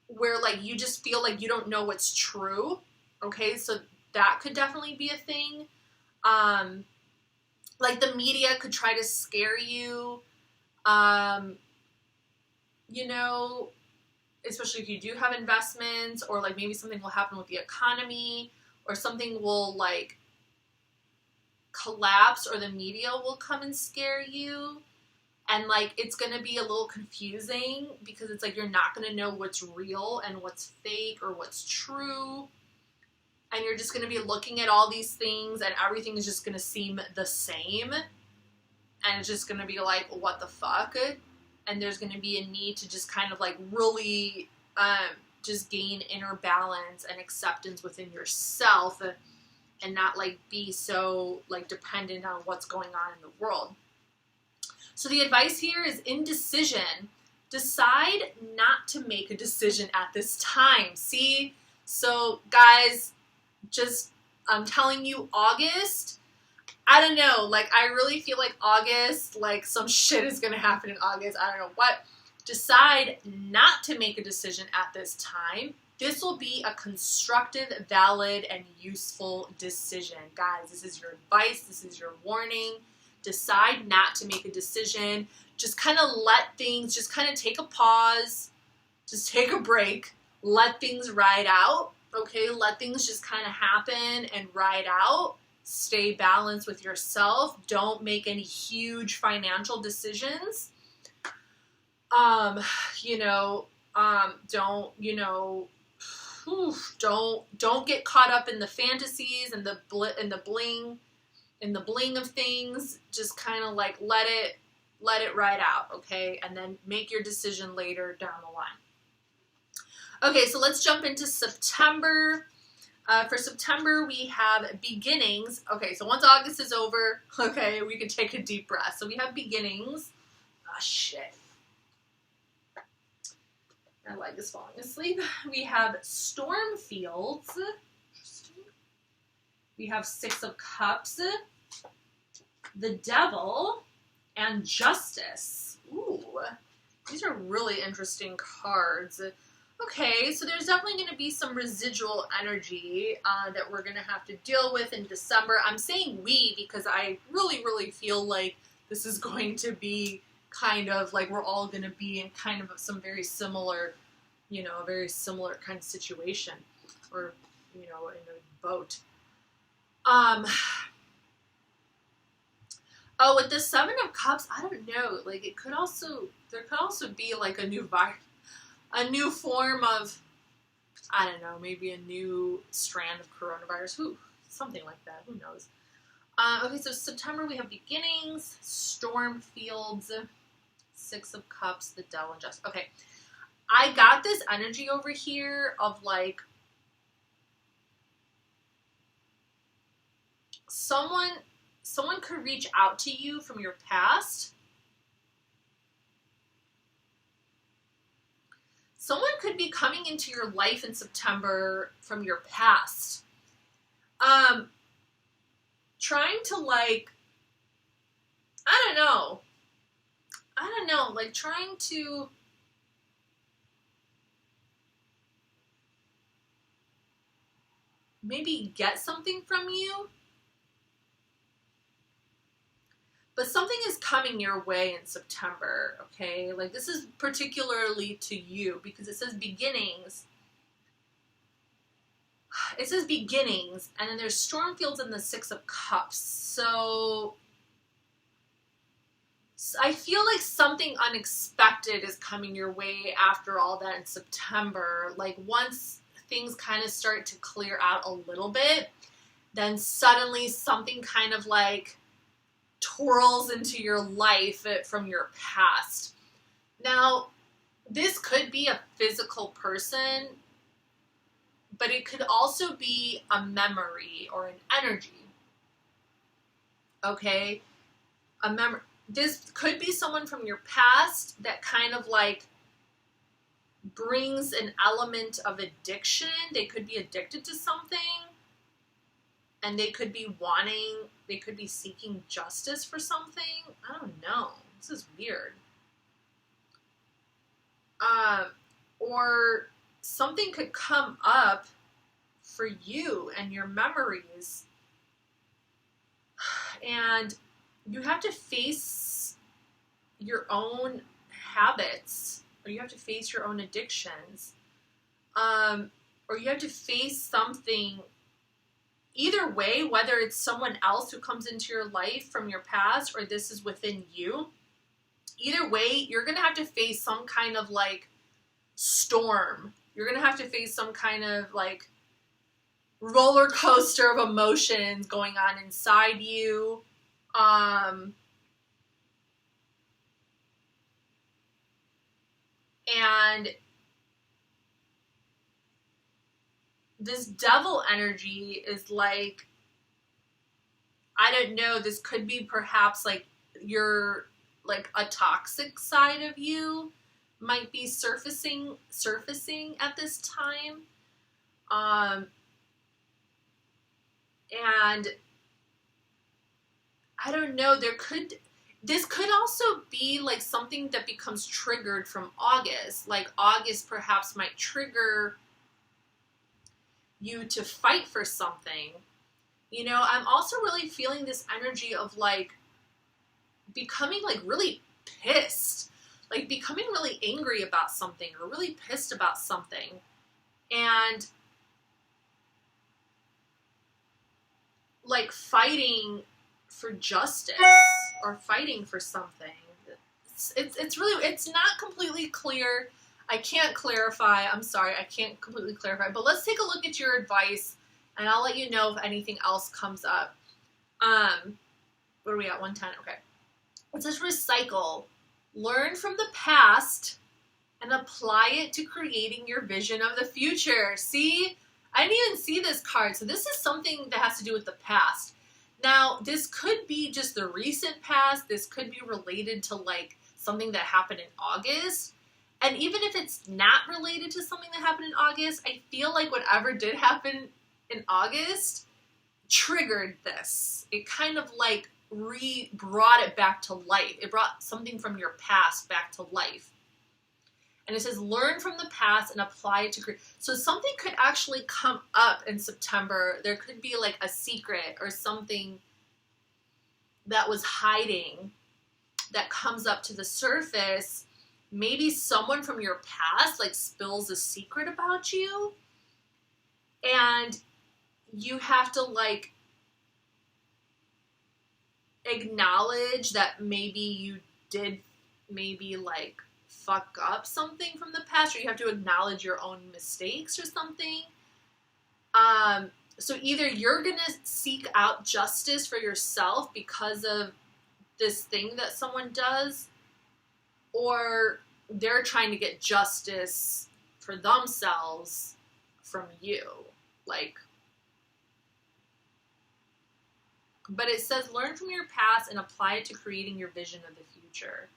where, like, you just feel like you don't know what's true. Okay, so that could definitely be a thing. Like, the media could try to scare you, you know, especially if you do have investments, or, like, maybe something will happen with the economy, or something will, like, collapse, or the media will come and scare you. And, like, it's going to be a little confusing, because it's like you're not going to know what's real and what's fake or what's true. And you're just going to be looking at all these things, and everything is just going to seem the same. And it's just going to be like, what the fuck? And there's going to be a need to just kind of, like, really just gain inner balance and acceptance within yourself, and not like be so like dependent on what's going on in the world. So the advice here is indecision. Decide not to make a decision at this time. See? So guys, just, I'm telling you, August, I don't know, like I really feel like August, like some shit is going to happen in August. I don't know what. Decide not to make a decision at this time. This will be a constructive, valid, and useful decision. Guys, this is your advice. This is your warning. Decide not to make a decision. Just kind of let things, just kind of take a pause. Just take a break. Let things ride out. Okay? Let things just kind of happen and ride out. Stay balanced with yourself. Don't make any huge financial decisions. Don't get caught up in the fantasies and the bling of things. Just kind of like let it ride out, okay? And then make your decision later down the line. Okay, so let's jump into September. For September, we have beginnings. Okay, so once August is over, okay, we can take a deep breath. So we have beginnings. Oh, shit. My leg is falling asleep. We have storm fields. We have Six of Cups, the Devil, and Justice. Ooh, these are really interesting cards. Okay, so there's definitely going to be some residual energy that we're going to have to deal with in December. I'm saying we because I really, really feel like this is going to be kind of like we're all going to be in kind of some very similar, a very similar kind of situation, or, in a boat. Oh, with the Seven of Cups, I don't know, like there could also be like a new form of, I don't know, maybe a new strand of coronavirus, something like that, who knows. Okay, so September we have beginnings, storm fields, Six of Cups, the Devil, and Justice. Okay, I got this energy over here of like someone could reach out to you from your past. Someone could be coming into your life in September from your past. Trying to like, I don't know, like trying to maybe get something from you. But something is coming your way in September, okay? Like this is particularly to you because it says beginnings. It says beginnings, and then there's storm fields and the Six of Cups. So I feel like something unexpected is coming your way after all that in September. Like once things kind of start to clear out a little bit, then suddenly something kind of like twirls into your life from your past. Now, this could be a physical person, but it could also be a memory or an energy. Okay? This could be someone from your past that kind of like brings an element of addiction. They could be addicted to something, and they could be seeking justice for something. I don't know. This is weird. Or something could come up for you and your memories, and you have to face your own habits, or you have to face your own addictions, or you have to face something. Either way, whether it's someone else who comes into your life from your past or this is within you, either way, you're going to have to face some kind of like storm. You're going to have to face some kind of like roller coaster of emotions going on inside you. And this devil energy is like, I don't know, this could be perhaps like your, like a toxic side of you might be surfacing at this time. And I don't know, this could also be like something that becomes triggered from August. Like August perhaps might trigger you to fight for something. You know, I'm also really feeling this energy of like becoming like really pissed, like becoming really angry about something or really pissed about something, and like fighting for justice or fighting for something. It's really, it's not completely clear. I can't clarify. I'm sorry, I can't completely clarify. But let's take a look at your advice, and I'll let you know if anything else comes up. What are we at? 110. Okay. It says recycle. Learn from the past and apply it to creating your vision of the future. See? I didn't even see this card. So this is something that has to do with the past. Now, this could be just the recent past. This could be related to like something that happened in August. And even if it's not related to something that happened in August, I feel like whatever did happen in August triggered this. It kind of like brought it back to life. It brought something from your past back to life. And it says, learn from the past and apply it to create. So something could actually come up in September. There could be like a secret or something that was hiding that comes up to the surface. Maybe someone from your past like spills a secret about you. And you have to like acknowledge that maybe you did maybe like fuck up something from the past, or you have to acknowledge your own mistakes or something. So either you're gonna seek out justice for yourself because of this thing that someone does, or they're trying to get justice for themselves from you. Like, but it says learn from your past and apply it to creating your vision of the future.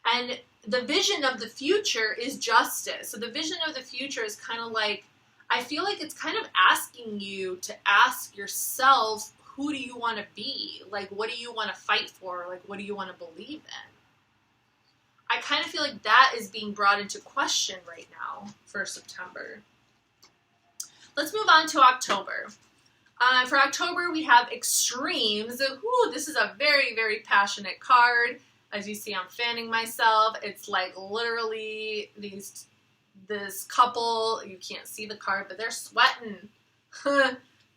And the vision of the future is justice. So the vision of the future is kind of like, I feel like it's kind of asking you to ask yourself, who do you want to be? Like, what do you want to fight for? Like, what do you want to believe in? I kind of feel like that is being brought into question right now for September. Let's move on to October. For October, we have extremes. Ooh, this is a very, very passionate card. As you see, I'm fanning myself. It's like literally this couple, you can't see the card, but they're sweating.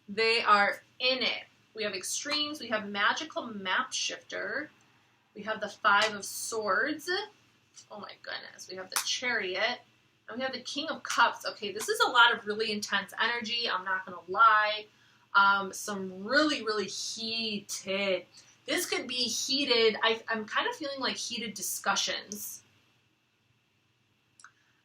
They are in it. We have extremes. We have magical map shifter. We have the 5 of Swords. Oh my goodness. We have the Chariot. And we have the King of Cups. Okay, this is a lot of really intense energy. I'm not going to lie. Some really, really heated. This could be heated. I'm kind of feeling like heated discussions.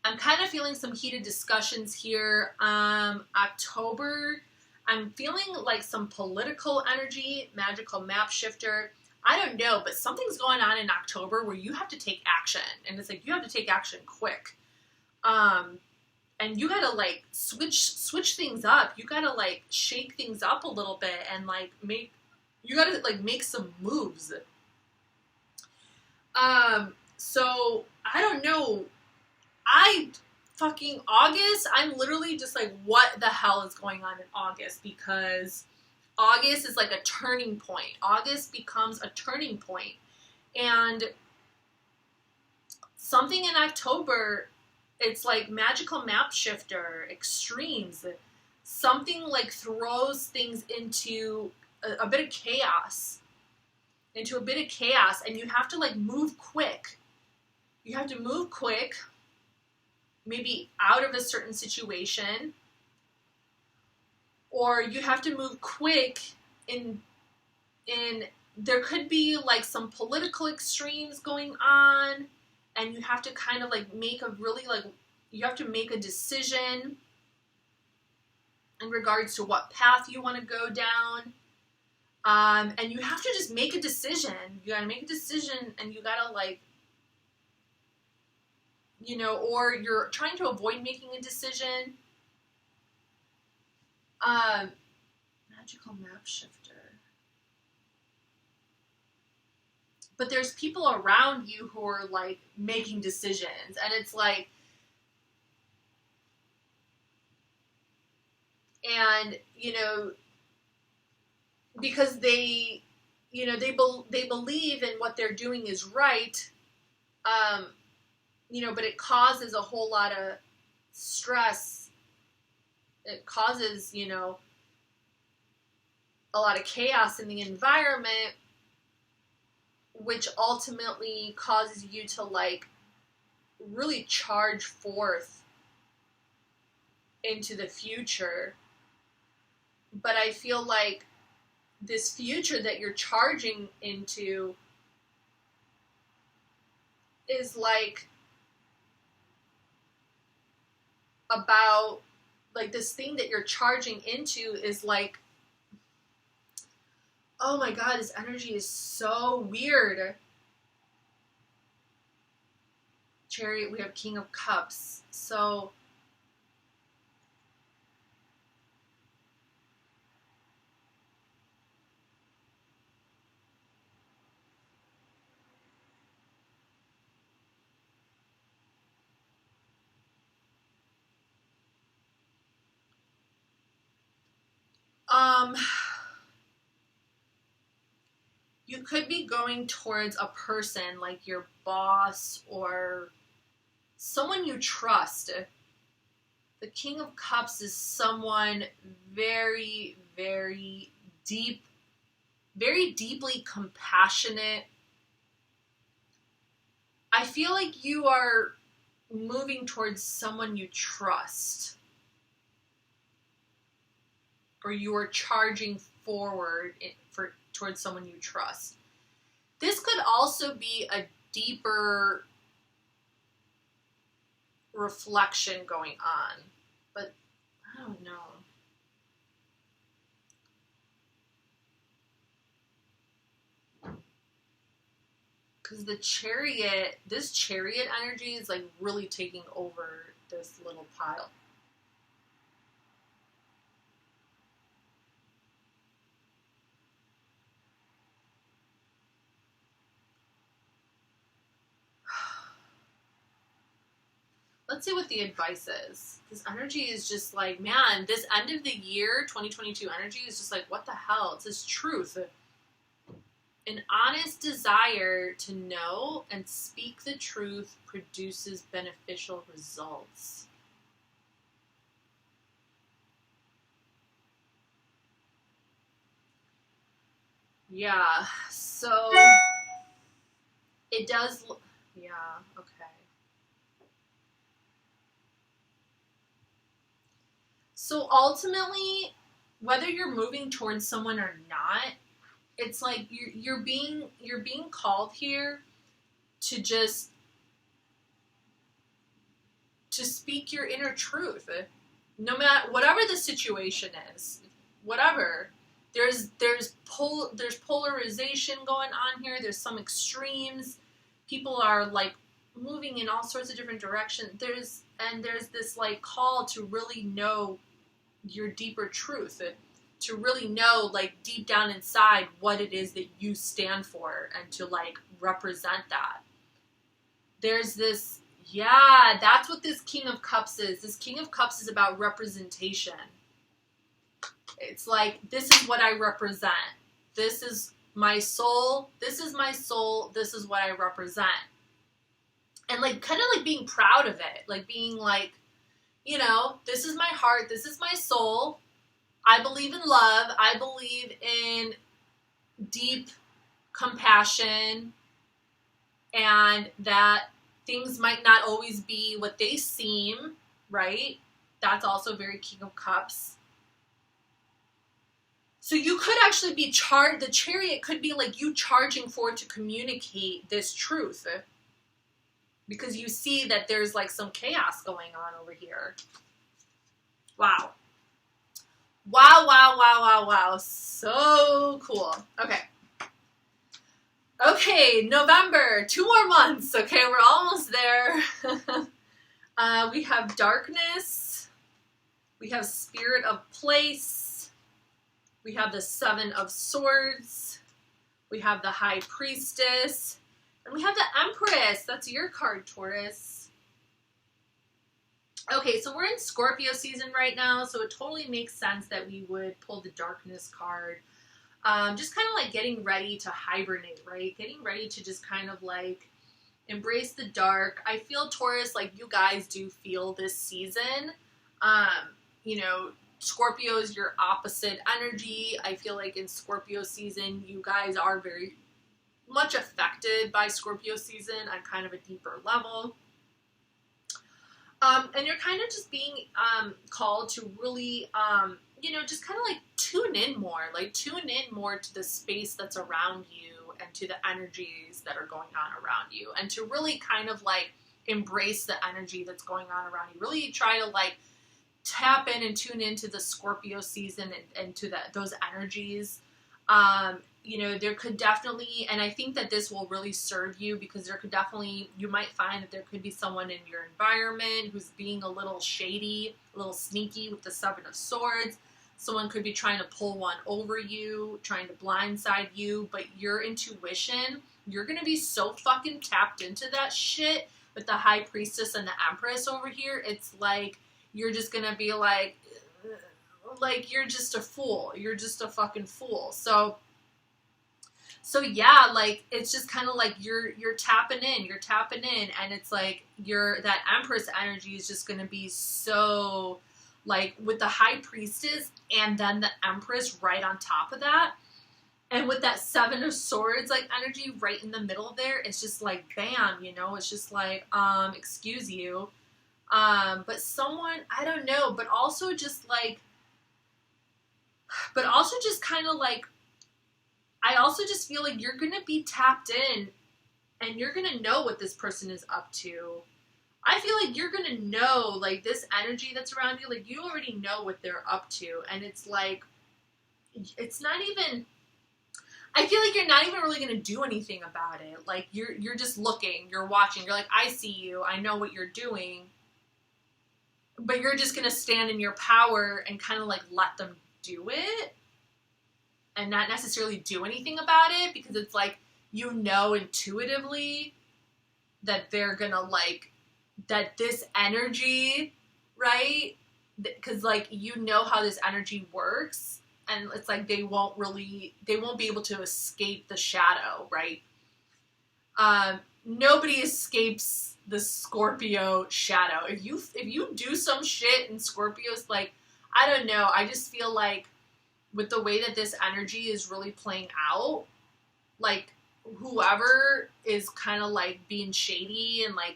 I'm kind of feeling some heated discussions here. October, I'm feeling like some political energy, magical map shifter. I don't know, but something's going on in October where you have to take action. And it's like you have to take action quick. And you gotta like switch things up. You gotta like shake things up a little bit and like you gotta like make some moves. So I don't know. August, I'm literally just like, what the hell is going on in August? Because August is like a turning point. August becomes a turning point. And something in October, it's like magical map shifter, extremes. Something like throws things into a bit of chaos. And you have to like move quick. You have to move quick, maybe out of a certain situation. Or you have to move quick in there could be like some political extremes going on, and you have to kind of like make a really like, you have to make a decision. in regards to what path you want to go down. And you have to just make a decision. You gotta make a decision, and you gotta, like, you know, or you're trying to avoid making a decision. Magical map shifter. But there's people around you who are, like, making decisions, and it's like, and, you know, because they, you know, they believe in what they're doing is right, you know, but it causes a whole lot of stress. It causes, you know, a lot of chaos in the environment, which ultimately causes you to, like, really charge forth into the future. But I feel like this future that you're charging into is, like, about, like, this thing that you're charging into is, like, oh my god, this energy is so weird. Chariot, we have King of Cups. So, you could be going towards a person, like your boss or someone you trust. The King of Cups is someone very, very deep, very deeply compassionate. I feel like you are moving towards someone you trust, or you are charging forward towards someone you trust. This could also be a deeper reflection going on, but I don't know. Because the Chariot, this Chariot energy is, like, really taking over this little pile. Let's see what the advice is. This energy is just like, man, this end of the year, 2022 energy is just like, what the hell? It's this truth. An honest desire to know and speak the truth produces beneficial results. Yeah, so it does, yeah, okay. So ultimately, whether you're moving towards someone or not, it's like you're being called here to just to speak your inner truth, no matter whatever the situation is, whatever. There's polarization going on here. There's some extremes. People are, like, moving in all sorts of different directions. There's this, like, call to really know your deeper truth, to really know, like, deep down inside what it is that you stand for, and to, like, represent that. There's this, yeah, that's what this King of Cups is. This King of Cups is about representation. It's like, this is what I represent. This is my soul. This is my soul. This is what I represent. And, like, kind of, like, being proud of it. Like, being like, you know, this is my heart. This is my soul. I believe in love. I believe in deep compassion, and that things might not always be what they seem, right? That's also very King of Cups. So you could actually be the Chariot could be like you charging forward to communicate this truth, because you see that there's, like, some chaos going on over here. Wow. Wow, wow, wow, wow, wow. So cool. Okay. Okay, November. 2 more months. Okay, we're almost there. We have darkness. We have spirit of place. We have the 7 of swords. We have the high priestess. And we have the empress. That's your card, Taurus. Okay, so we're in Scorpio season right now, so it totally makes sense that we would pull the darkness card. Just kind of like getting ready to hibernate, right? Getting ready to just kind of like embrace the dark. I feel, Taurus, like you guys do feel this season. You know, Scorpio is your opposite energy. I feel like in Scorpio season, you guys are very much affected by Scorpio season on kind of a deeper level. And you're kind of just being called to really, you know, just kind of like tune in more to the space that's around you and to the energies that are going on around you, and to really kind of like embrace the energy that's going on around you. Really try to like tap in and tune into the Scorpio season and to those energies. You know, there could definitely, and I think that this will really serve you, because there could definitely, you might find that there could be someone in your environment who's being a little shady, a little sneaky with the 7 of swords. Someone could be trying to pull one over you, trying to blindside you, but your intuition, you're going to be so fucking tapped into that shit with the high priestess and the empress over here. It's like, you're just going to be like, you're just a fool. You're just a fucking fool. So yeah, like, it's just kind of like you're tapping in, and it's like that empress energy is just going to be so, like, with the high priestess and then the empress right on top of that, and with that 7 of swords, like, energy right in the middle there, it's just like, bam, you know, it's just like, excuse you, but someone, I don't know, but also just kind of like, I also just feel like you're going to be tapped in and you're going to know what this person is up to. I feel like you're going to know, like, this energy that's around you, like, you already know what they're up to. And it's like, it's not even, I feel like you're not even really going to do anything about it. Like, you're just looking, you're watching, you're like, I see you, I know what you're doing. But you're just going to stand in your power and kind of, like, let them do it. And not necessarily do anything about it, because it's like, you know intuitively that they're gonna like, that this energy, right? Because like, you know how this energy works, and it's like they won't be able to escape the shadow, right? Nobody escapes the Scorpio shadow. If you do some shit in Scorpios, like, I don't know, I just feel like, with the way that this energy is really playing out, like, whoever is kind of like being shady and like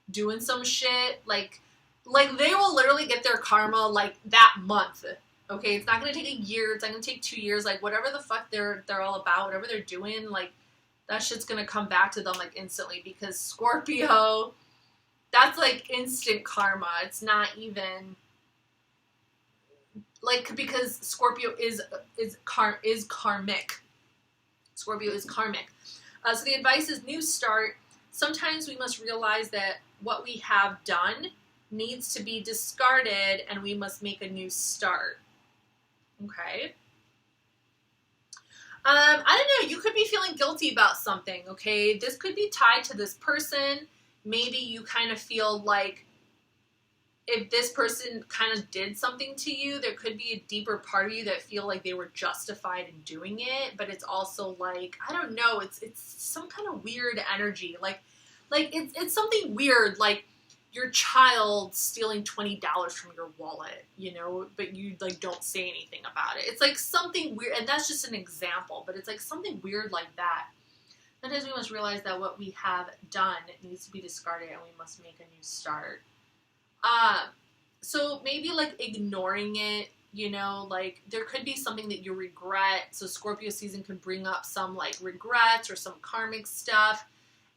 doing some shit, like they will literally get their karma like that month. Okay, it's not gonna take a year. It's not gonna take 2 years. Like, whatever the fuck they're all about, whatever they're doing, like, that shit's gonna come back to them like instantly, because Scorpio, that's like instant karma. It's not even. Like, because Scorpio is karmic. Scorpio is karmic. So the advice is new start. Sometimes we must realize that what we have done needs to be discarded, and we must make a new start. Okay. I don't know. You could be feeling guilty about something. Okay. This could be tied to this person. Maybe you kind of feel like, if this person kind of did something to you, there could be a deeper part of you that feel like they were justified in doing it, but it's also like, I don't know, it's some kind of weird energy. Like it's something weird, like your child stealing $20 from your wallet, you know, but you like don't say anything about it. It's like something weird, and that's just an example, but it's like something weird like that. Sometimes we must realize that what we have done needs to be discarded, and we must make a new start. So maybe like ignoring it, you know, like there could be something that you regret. So Scorpio season could bring up some like regrets or some karmic stuff,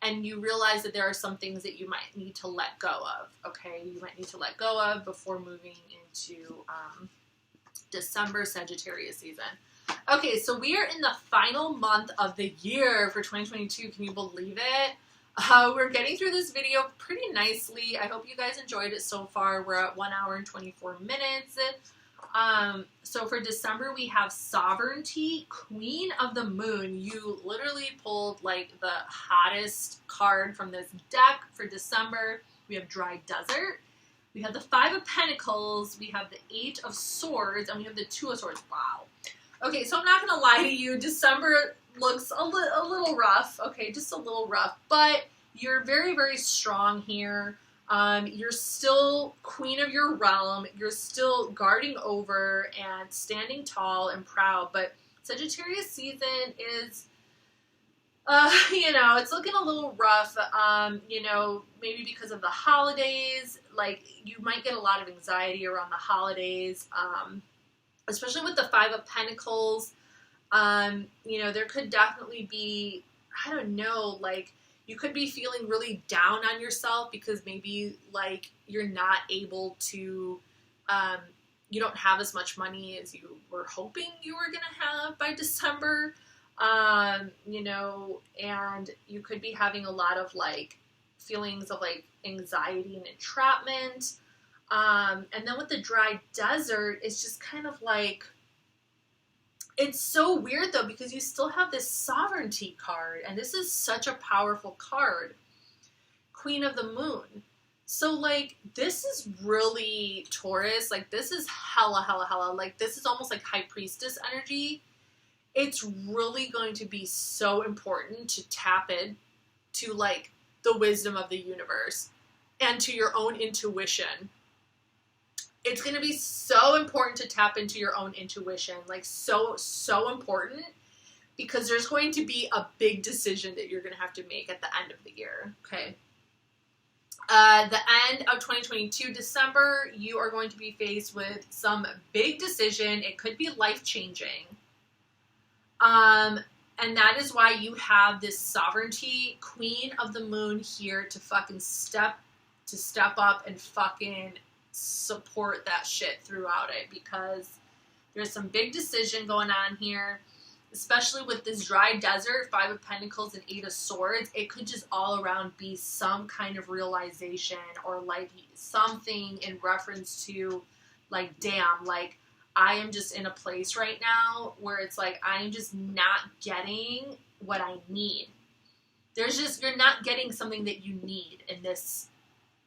and you realize that there are some things that you might need to let go of. Okay, you might need to let go of before moving into December Sagittarius season. Okay, so we are in the final month of the year for 2022. Can you believe it? We're getting through this video pretty nicely. I hope you guys enjoyed it so far. We're at 1 hour and 24 minutes. So for December, we have Sovereignty, Queen of the Moon. You literally pulled like the hottest card from this deck for December. We have Dry Desert. We have the 5 of Pentacles. We have the 8 of Swords. And we have the 2 of Swords. Wow. Okay, so I'm not going to lie to you. December looks a little rough. Okay, just a little rough. But you're very, very strong here. You're still queen of your realm. You're still guarding over and standing tall and proud. But Sagittarius season is, you know, it's looking a little rough. You know, maybe because of the holidays. Like, you might get a lot of anxiety around the holidays. Especially with the 5 of Pentacles. You know, there could definitely be, I don't know, like, you could be feeling really down on yourself because maybe, like, you're not able to, you don't have as much money as you were hoping you were going to have by December, you know, and you could be having a lot of, like, feelings of, like, anxiety and entrapment. And then with the Dry Desert, it's just kind of like, it's so weird though, because you still have this Sovereignty card, and this is such a powerful card. Queen of the Moon. So, like, this is really Taurus. Like, this is hella. Like, this is almost like High Priestess energy. It's really going to be so important to tap in to, like, the wisdom of the universe and to your own intuition. It's going to be so important to tap into your own intuition, like so important, because there's going to be a big decision that you're going to have to make at the end of the year, okay? The end of 2022, December, you are going to be faced with some big decision. It could be life-changing. And that is why you have this Sovereignty, Queen of the Moon here to fucking step up and fucking support that shit throughout it, because there's some big decision going on here, especially with this Dry Desert, 5 of Pentacles and 8 of Swords. It could just all around be some kind of realization, or like something in reference to, like, damn, like, I am just in a place right now where it's like, I'm just not getting what I need. You're not getting something that you need in this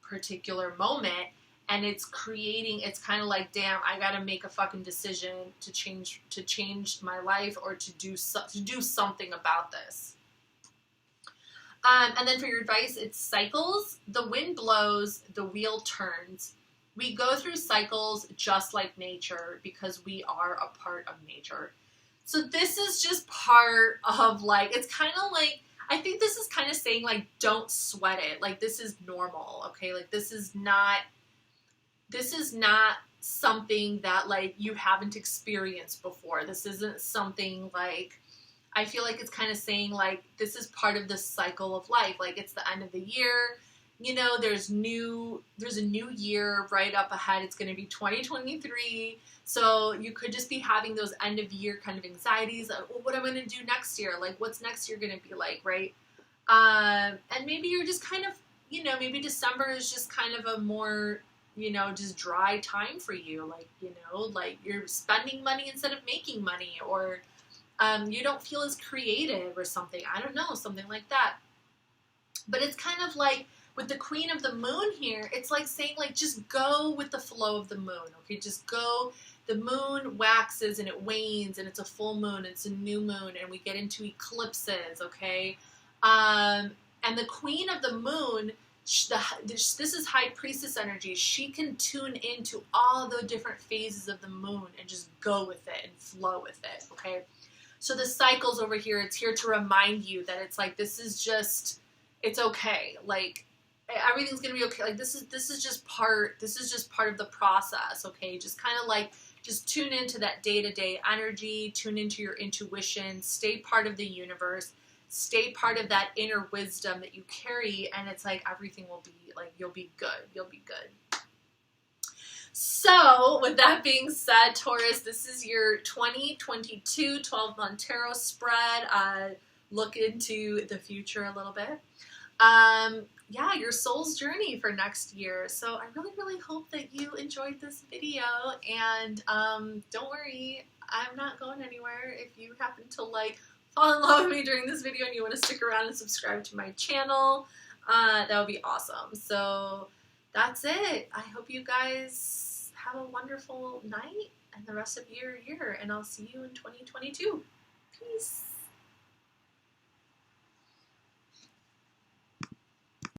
particular moment. And it's kind of like, damn, I gotta make a fucking decision to change my life, or to do something about this. And then for your advice, it's cycles. The wind blows, the wheel turns. We go through cycles just like nature, because we are a part of nature. So this is just part of, like, it's kind of like, I think this is kind of saying, like, don't sweat it. Like, this is normal, okay? Like, this is not something that, like, you haven't experienced before. This isn't something, like, I feel like it's kind of saying, like, this is part of the cycle of life. Like, it's the end of the year. You know, there's a new year right up ahead. It's going to be 2023. So you could just be having those end of year kind of anxieties. Like, well, what am I going to do next year? Like, what's next year going to be like, right? And maybe you're just kind of, you know, maybe December is just kind of a more, you know, just dry time for you. Like, you know, like, you're spending money instead of making money, or you don't feel as creative or something. I don't know, something like that. But it's kind of like, with the Queen of the Moon here, it's like saying, like, just go with the flow of the moon, okay? Just go. The moon waxes and it wanes, and it's a full moon, it's a new moon, and we get into eclipses, okay? And the Queen of the Moon, this is High Priestess energy. She can tune into all the different phases of the moon and just go with it and flow with it, okay? So the cycles over here, it's here to remind you that it's like, this is just, it's okay. Like, everything's gonna be okay. Like, this is just part of the process, okay? Just kind of like, just tune into that day-to-day energy, tune into your intuition, stay part of the universe, stay part of that inner wisdom that you carry, and it's like, everything will be, like, you'll be good. So, with that being said, Taurus, this is your 2022 12-month tarot spread. Look into the future a little bit. Yeah, your soul's journey for next year. So I really, really hope that you enjoyed this video, and don't worry, I'm not going anywhere. If you happen to fall in love with me during this video and you want to stick around and subscribe to my channel, that would be awesome. So that's it. I hope you guys have a wonderful night and the rest of your year, and I'll see you in 2022. Peace.